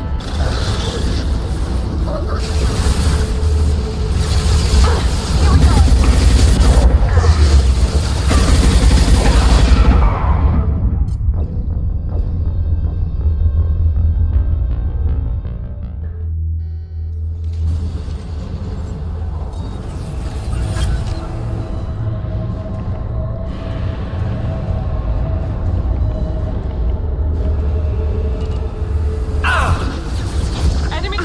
Enemy!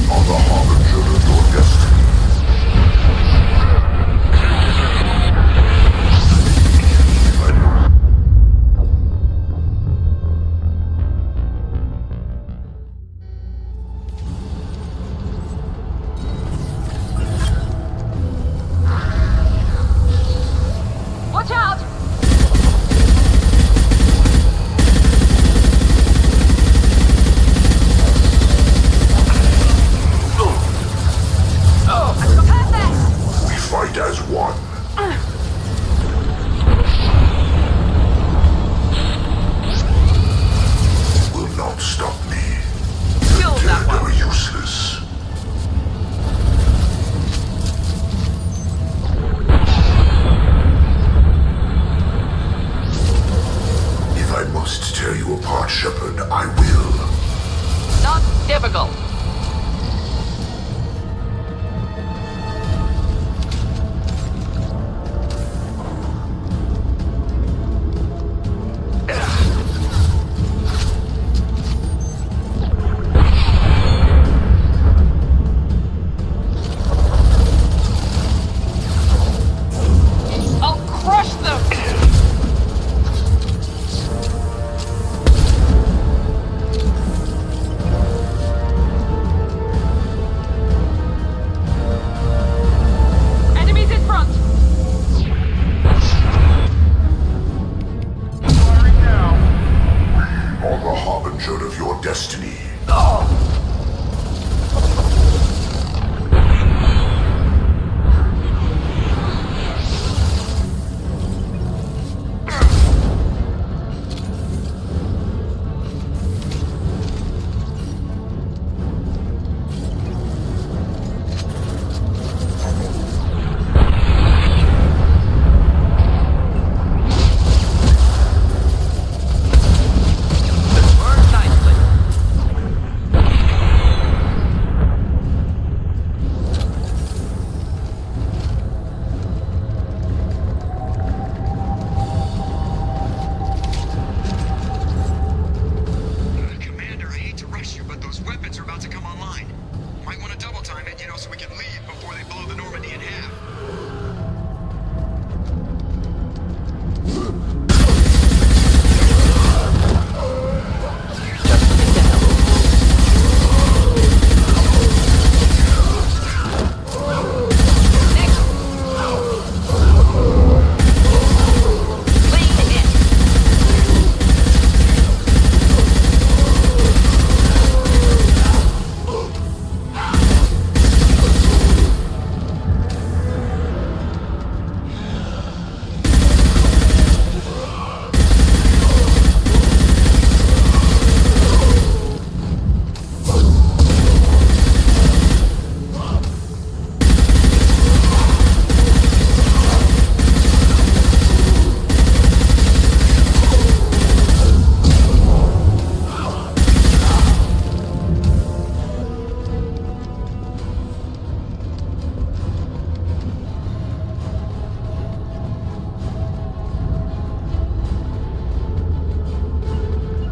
are the harbinger of your destiny. Watch out! We fight as one. You will not stop me. You're useless. If I must tear you apart, Shepard, I will. Not difficult. I'll crush them! Enemies in front! Are the harbinger of your destiny. Burn nicely. Commander, I hate to rush you, but those weapons are about to come online. Might want to double time it, so we can leave before they blow the Normandy in half.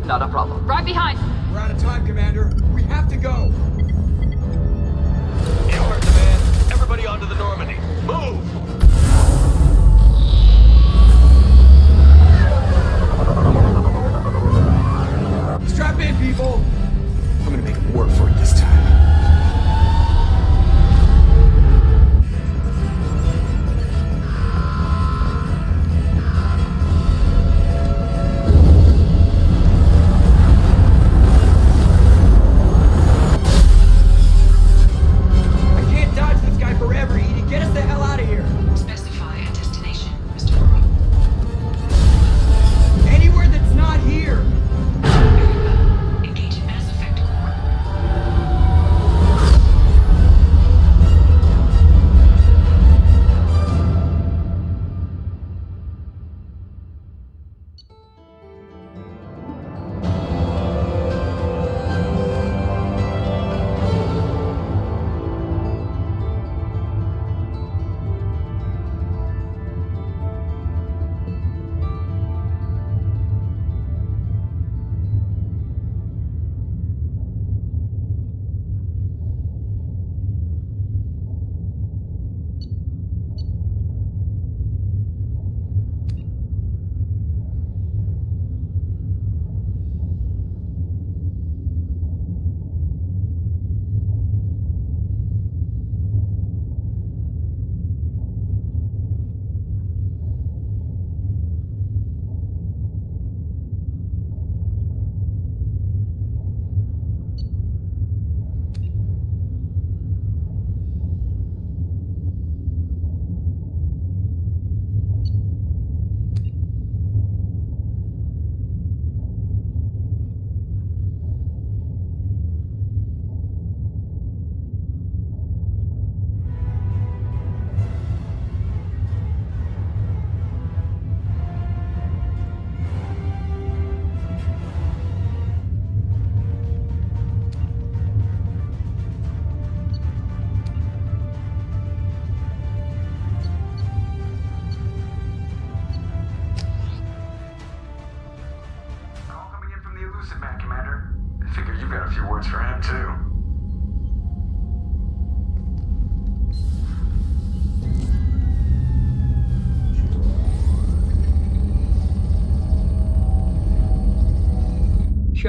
Not a problem. Right behind! We're out of time, Commander. We have to go. You heard the man. Everybody onto the Normandy. Move! Strap in, people. I'm gonna make them work for it this time.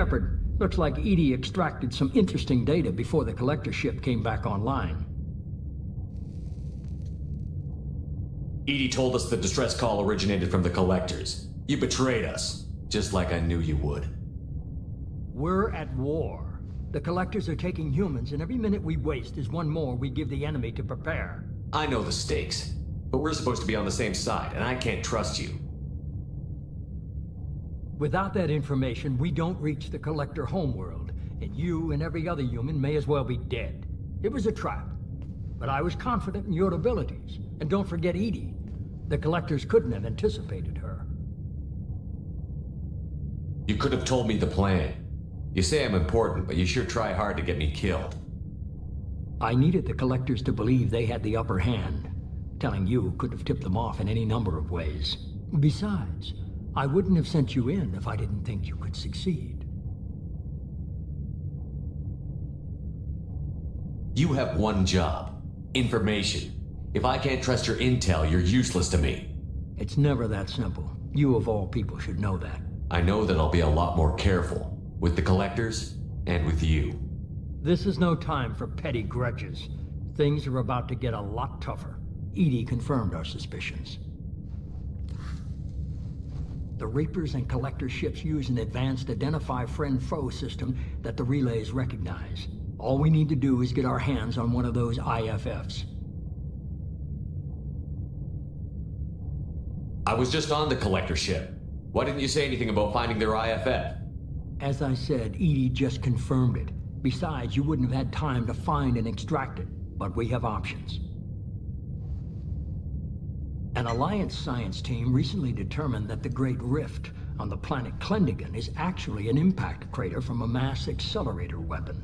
Shepard, looks like EDI extracted some interesting data before the Collector ship came back online. EDI told us the distress call originated from the Collectors. You betrayed us, just like I knew you would. We're at war. The Collectors are taking humans, and every minute we waste is one more we give the enemy to prepare. I know the stakes, but we're supposed to be on the same side, and I can't trust you. Without that information, we don't reach the Collector homeworld, and you and every other human may as well be dead. It was a trap, but I was confident in your abilities. And don't forget EDI. The Collectors couldn't have anticipated her. You could have told me the plan. You say I'm important, but you sure try hard to get me killed. I needed the Collectors to believe they had the upper hand. Telling you could have tipped them off in any number of ways. Besides, I wouldn't have sent you in if I didn't think you could succeed. You have one job. Information. If I can't trust your intel, you're useless to me. It's never that simple. You of all people should know that. I know that I'll be a lot more careful. With the Collectors, and with you. This is no time for petty grudges. Things are about to get a lot tougher. EDI confirmed our suspicions. The Reapers and Collector ships use an advanced Identify Friend-Foe system that the relays recognize. All we need to do is get our hands on one of those IFFs. I was just on the Collector ship. Why didn't you say anything about finding their IFF? As I said, EDI just confirmed it. Besides, you wouldn't have had time to find and extract it. But we have options. An Alliance science team recently determined that the Great Rift on the planet Klendagon is actually an impact crater from a mass accelerator weapon.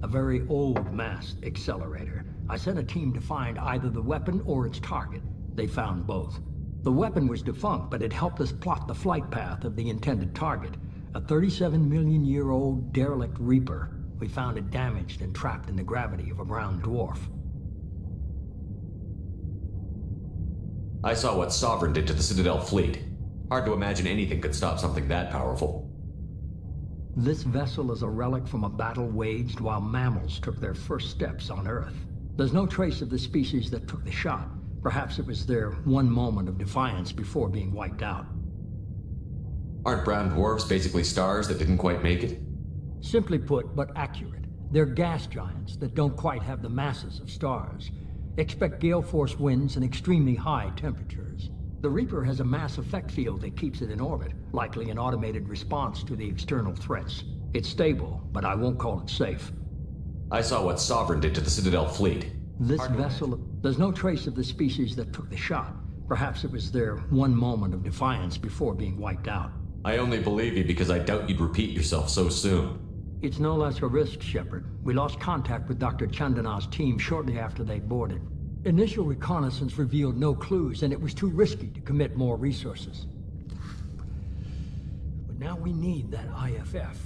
A very old mass accelerator. I sent a team to find either the weapon or its target. They found both. The weapon was defunct, but it helped us plot the flight path of the intended target. A 37-million-year-old derelict Reaper. We found it damaged and trapped in the gravity of a brown dwarf. I saw what Sovereign did to the Citadel fleet. Hard to imagine anything could stop something that powerful. This vessel is a relic from a battle waged while mammals took their first steps on Earth. There's no trace of the species that took the shot. Perhaps it was their one moment of defiance before being wiped out. Aren't brown dwarfs basically stars that didn't quite make it? Simply put, but accurate. They're gas giants that don't quite have the masses of stars. Expect gale force winds and extremely high temperatures. The Reaper has a mass effect field that keeps it in orbit, likely an automated response to the external threats. It's stable, but I won't call it safe. I saw what Sovereign did to the Citadel fleet. This vessel, there's no trace of the species that took the shot. Perhaps it was their one moment of defiance before being wiped out. I only believe you because I doubt you'd repeat yourself so soon. It's no less a risk, Shepard. We lost contact with Dr. Chandana's team shortly after they boarded. Initial reconnaissance revealed no clues, and it was too risky to commit more resources. But now we need that IFF.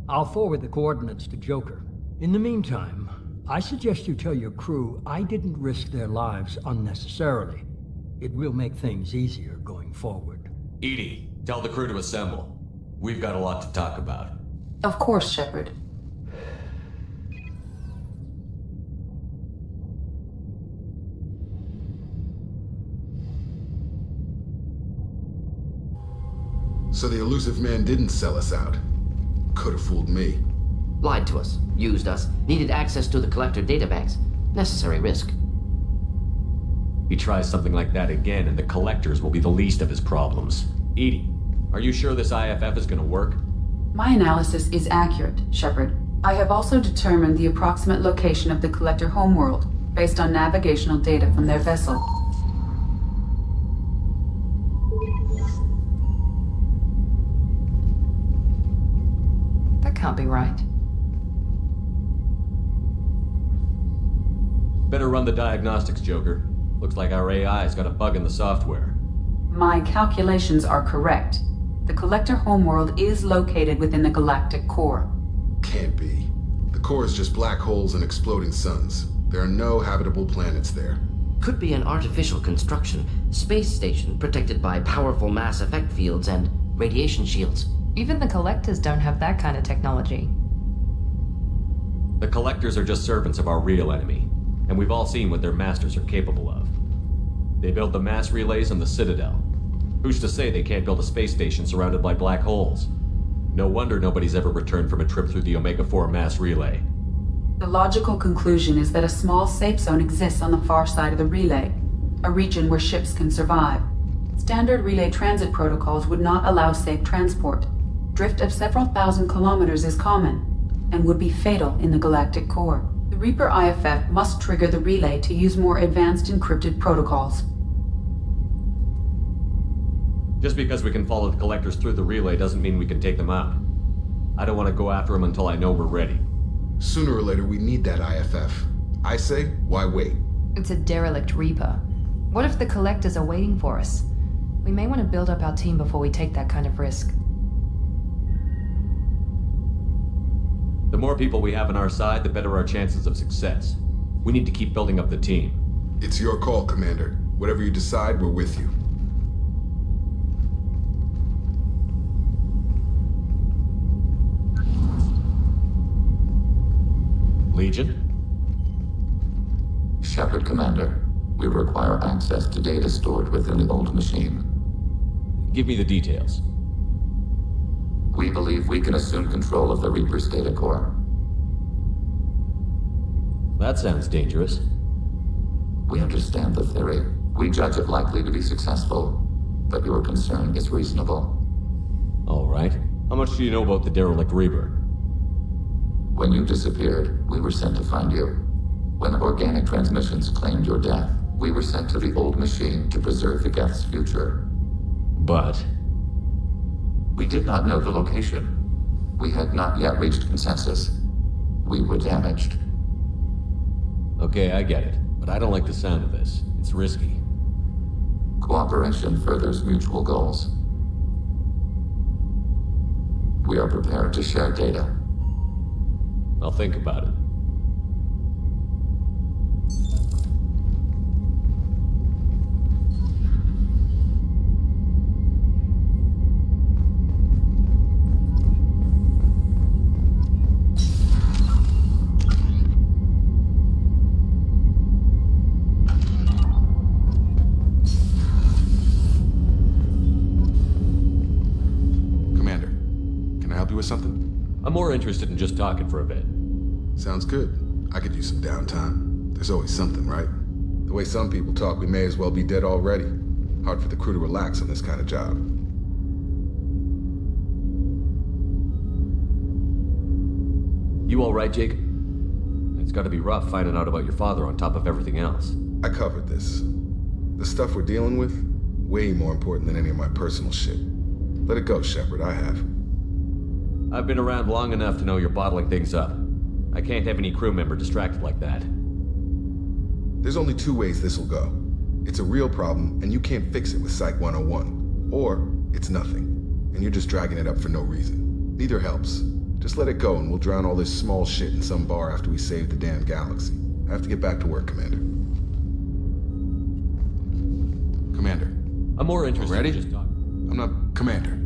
I'll forward the coordinates to Joker. In the meantime, I suggest you tell your crew I didn't risk their lives unnecessarily. It will make things easier going forward. EDI, tell the crew to assemble. We've got a lot to talk about. Of course, Shepard. So the elusive man didn't sell us out. Could have fooled me. Lied to us, used us, needed access to the Collector databanks. Necessary risk. He tries something like that again, and the Collectors will be the least of his problems. EDI, are you sure this IFF is gonna work? My analysis is accurate, Shepard. I have also determined the approximate location of the Collector homeworld, based on navigational data from their vessel. That can't be right. Better run the diagnostics, Joker. Looks like our AI's got a bug in the software. My calculations are correct. The Collector homeworld is located within the galactic core. Can't be. The core is just black holes and exploding suns. There are no habitable planets there. Could be an artificial construction, space station protected by powerful mass effect fields and radiation shields. Even the Collectors don't have that kind of technology. The Collectors are just servants of our real enemy, and we've all seen what their masters are capable of. They build the mass relays on the Citadel. Who's to say they can't build a space station surrounded by black holes? No wonder nobody's ever returned from a trip through the Omega-4 mass relay. The logical conclusion is that a small safe zone exists on the far side of the relay, a region where ships can survive. Standard relay transit protocols would not allow safe transport. Drift of several thousand kilometers is common, and would be fatal in the galactic core. The Reaper IFF must trigger the relay to use more advanced encrypted protocols. Just because we can follow the Collectors through the relay doesn't mean we can take them out. I don't want to go after them until I know we're ready. Sooner or later, we need that IFF. I say, why wait? It's a derelict Reaper. What if the Collectors are waiting for us? We may want to build up our team before we take that kind of risk. The more people we have on our side, the better our chances of success. We need to keep building up the team. It's your call, Commander. Whatever you decide, we're with you. Legion? Shepard, Commander. We require access to data stored within the old machine. Give me the details. We believe we can assume control of the Reaper's data core. That sounds dangerous. We understand the theory. We judge it likely to be successful, but your concern is reasonable. All right. How much do you know about the derelict Reaper? When you disappeared, we were sent to find you. When organic transmissions claimed your death, we were sent to the old machine to preserve the Geth's future. But? We did not know the location. We had not yet reached consensus. We were damaged. Okay, I get it. But I don't like the sound of this. It's risky. Cooperation furthers mutual goals. We are prepared to share data. I'll think about it. Commander, can I help you with something? I'm more interested in just talking for a bit. Sounds good. I could use some downtime. There's always something, right? The way some people talk, we may as well be dead already. Hard for the crew to relax on this kind of job. You all right, Jake? It's gotta be rough finding out about your father on top of everything else. I covered this. The stuff we're dealing with, way more important than any of my personal shit. Let it go, Shepard. I have. I've been around long enough to know you're bottling things up. I can't have any crew member distracted like that. There's only two ways this will go. It's a real problem, and you can't fix it with Psych 101. Or, it's nothing, and you're just dragging it up for no reason. Neither helps. Just let it go, and we'll drown all this small shit in some bar after we save the damn galaxy. I have to get back to work, Commander. Commander. I'm more interested Ready? in just talking. I'm not... Commander.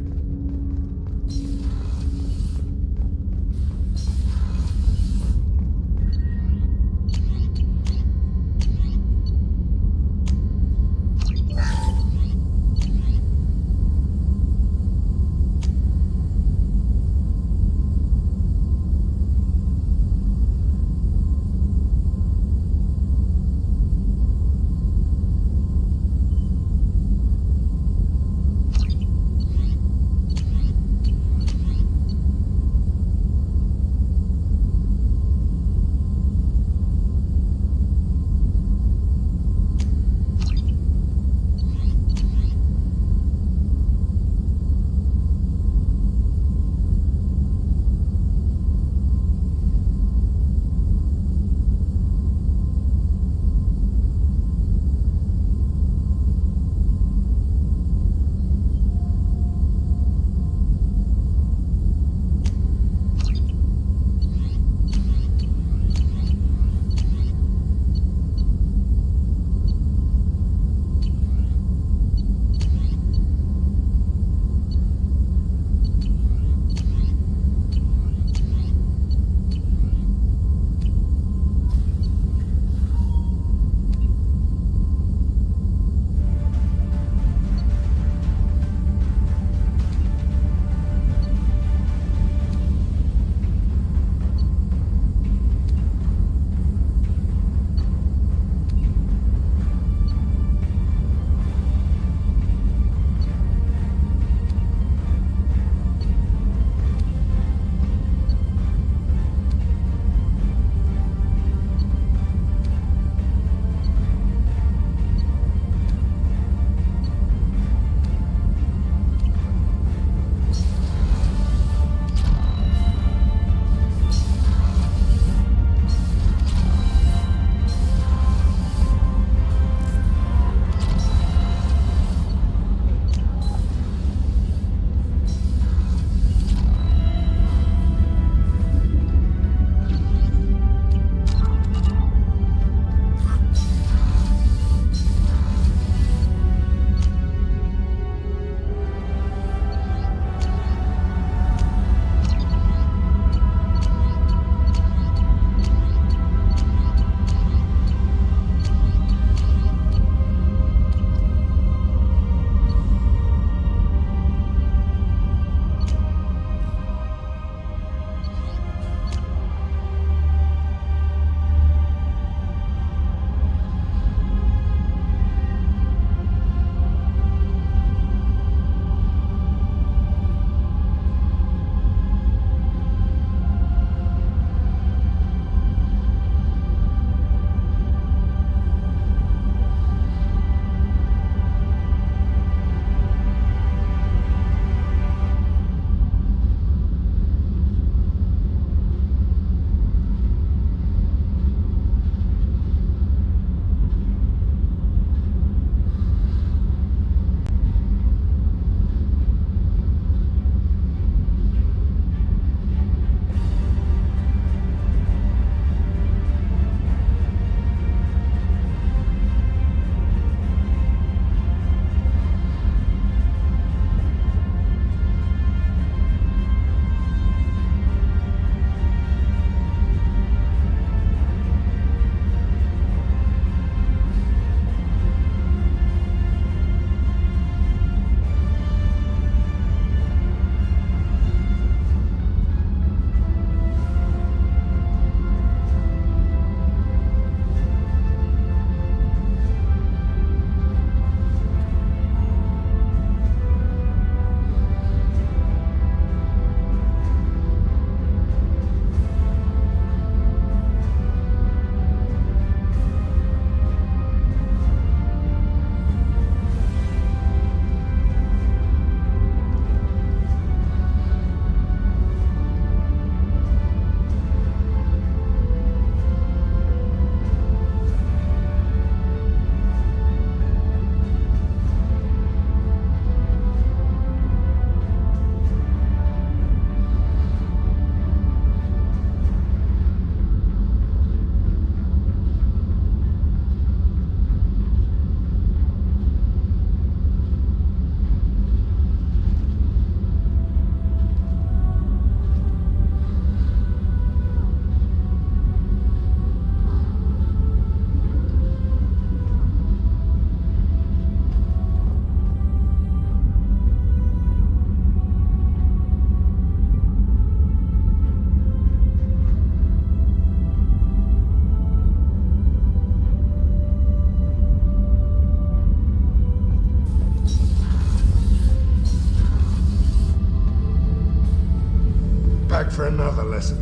back for another lesson.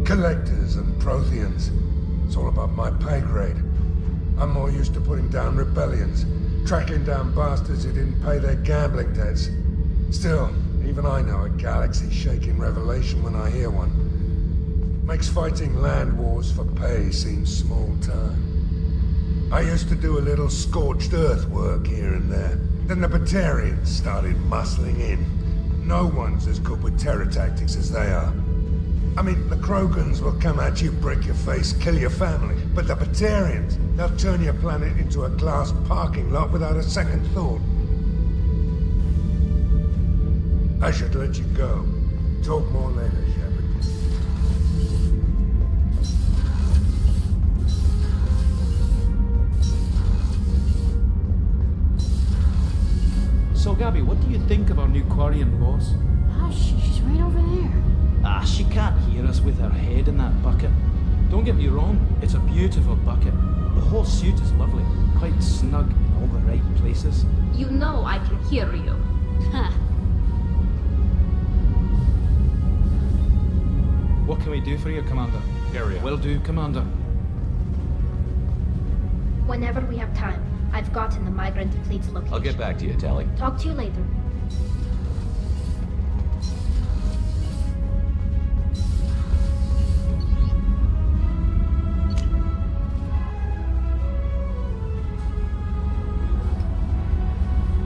Collectors and Protheans. It's all about my pay grade. I'm more used to putting down rebellions, tracking down bastards who didn't pay their gambling debts. Still, even I know a galaxy-shaking revelation when I hear one. Makes fighting land wars for pay seem small time. I used to do a little scorched earth work here and there. Then the Batarians started muscling in. No one's as good with terror tactics as they are. I mean, the Krogans will come at you, break your face, kill your family. But the Batarians, they'll turn your planet into a glass parking lot without a second thought. I should let you go. Talk more later, Shepard. So, Gabby, what do you think of our new Quarian boss? Hush, she's right over there. Ah, she can't hear us with her head in that bucket. Don't get me wrong, it's a beautiful bucket. The whole suit is lovely, quite snug in all the right places. You know I can hear you. Huh. What can we do for you, Commander? Carry on. Will do, Commander. Whenever we have time, I've gotten the migrant fleet's location. I'll get back to you, Tali. Talk to you later.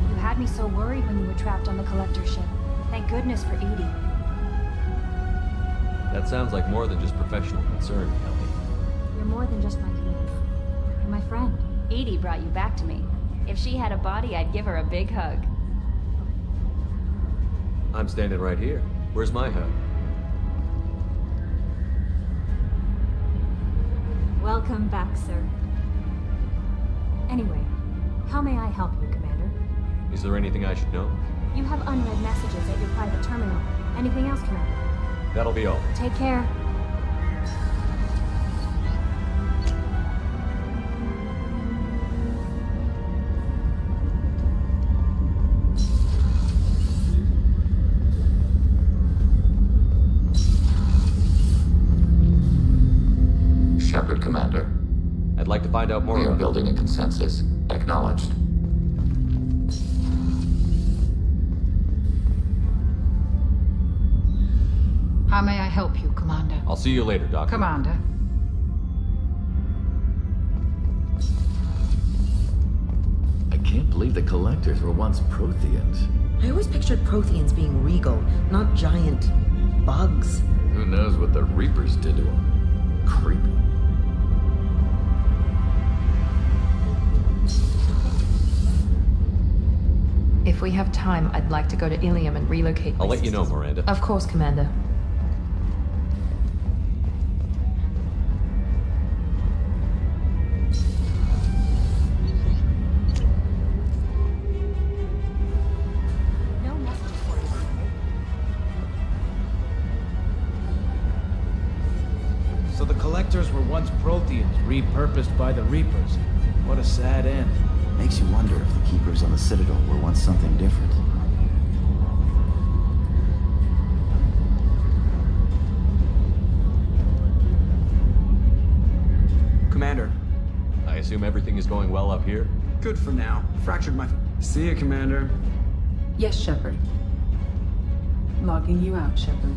You had me so worried when you were trapped on the Collector ship. Thank goodness for Edie. That sounds like more than just professional concern, Kelly. You're more than just my commander. You're my friend. Edie brought you back to me. If she had a body, I'd give her a big hug. I'm standing right here. Where's my hug? Welcome back, sir. Anyway, how may I help you, Commander? Is there anything I should know? You have unread messages at your private terminal. Anything else, Commander? That'll be all. Take care. Shepard, Commander. I'd like to find out more We are about building a consensus. Acknowledged. How may I help you, Commander? I'll see you later, Doctor. Commander. I can't believe the Collectors were once Protheans. I always pictured Protheans being regal, not giant bugs. Who knows what the Reapers did to them? Creepy. If we have time, I'd like to go to Ilium and relocate. I'll let you know, Miranda. Of course, Commander. No messages for you, Commander. So the Collectors were once Protheans, repurposed by the Reapers. What a sad end. Makes you wonder if the Keepers on the Citadel were once something different. Commander. I assume everything is going well up here? Good for now. Fractured my... See ya, Commander. Yes, Shepard. Logging you out, Shepard.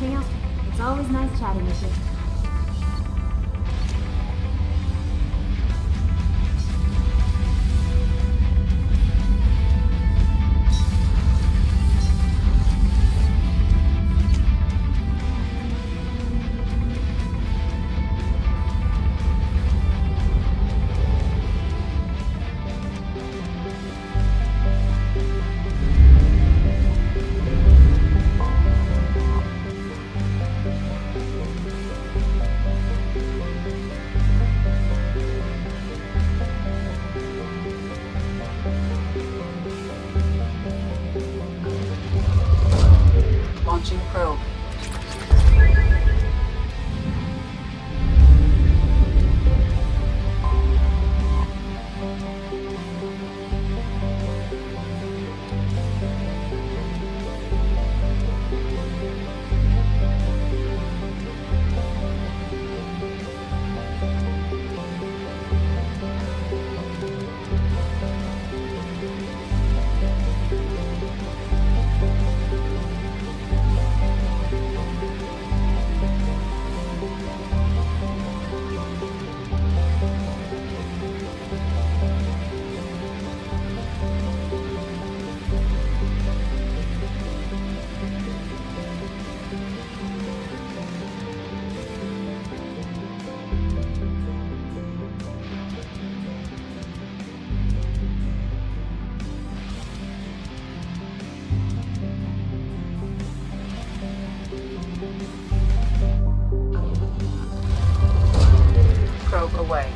anything else, it's always nice chatting with you. Launching probe. Probe away.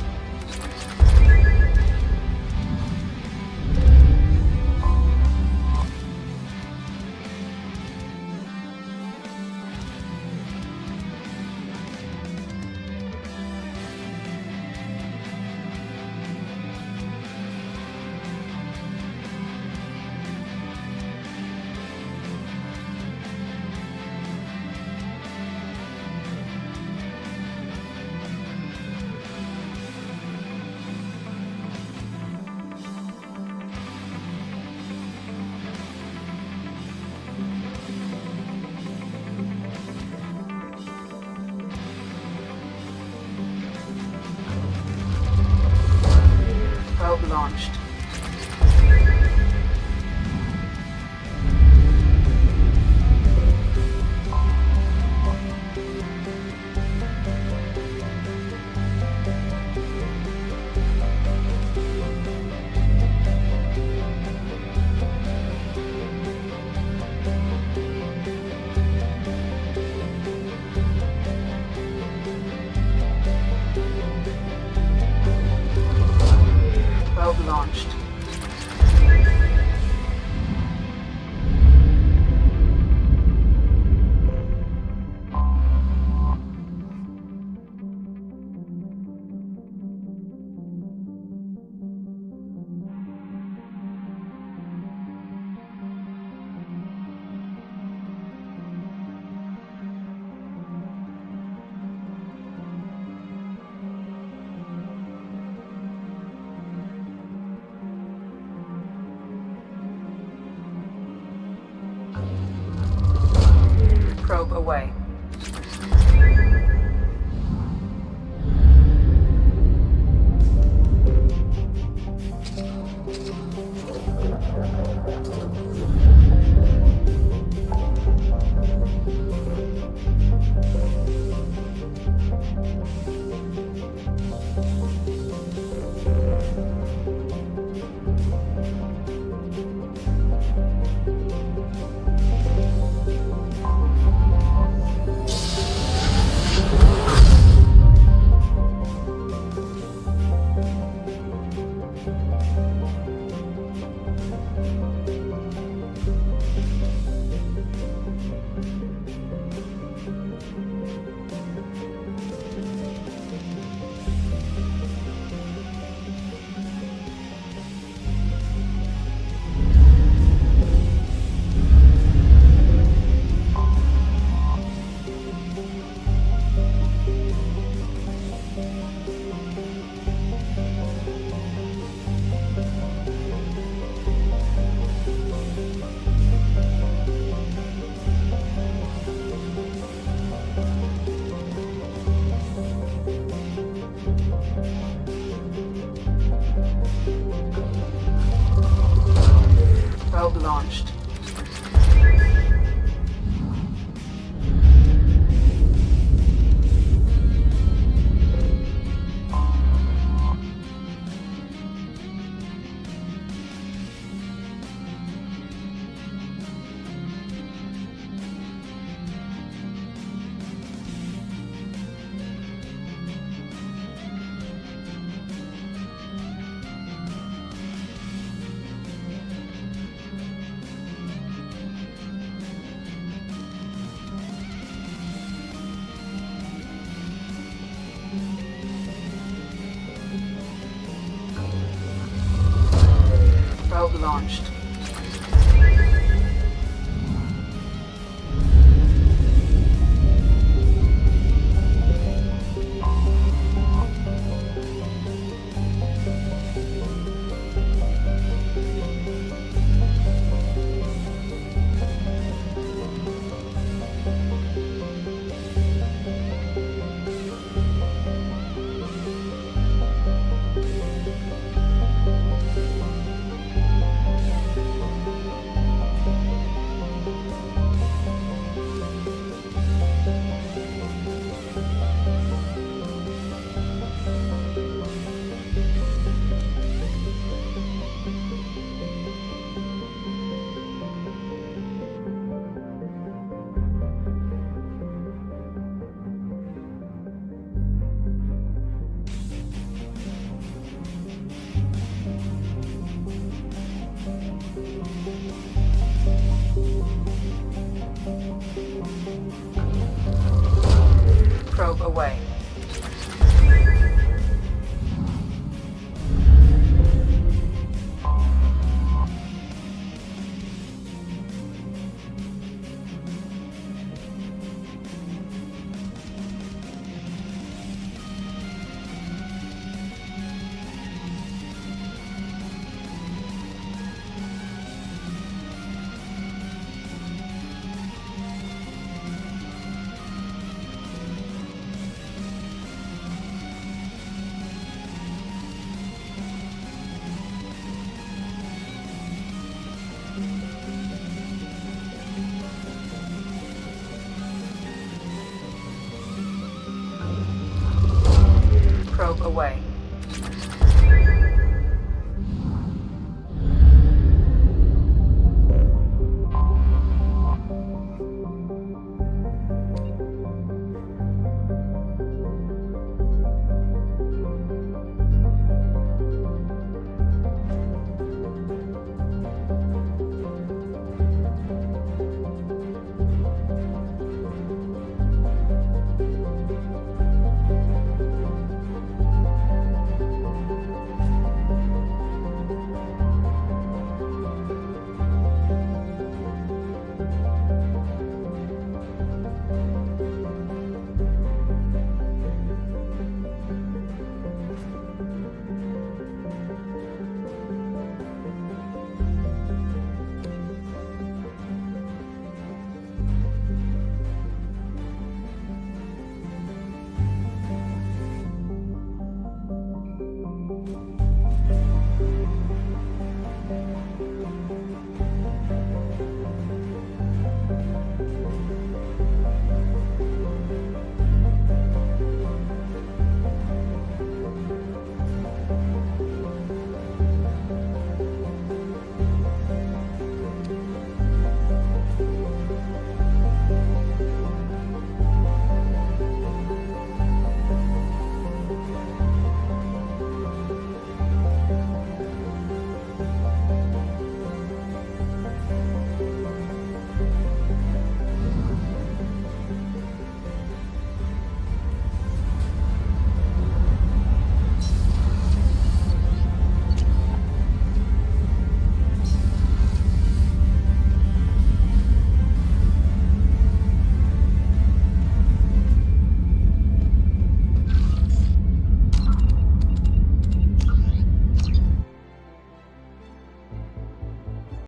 Probe launched. Probe launched. Probe away. launched. Probe launched. Probe away. Probe away.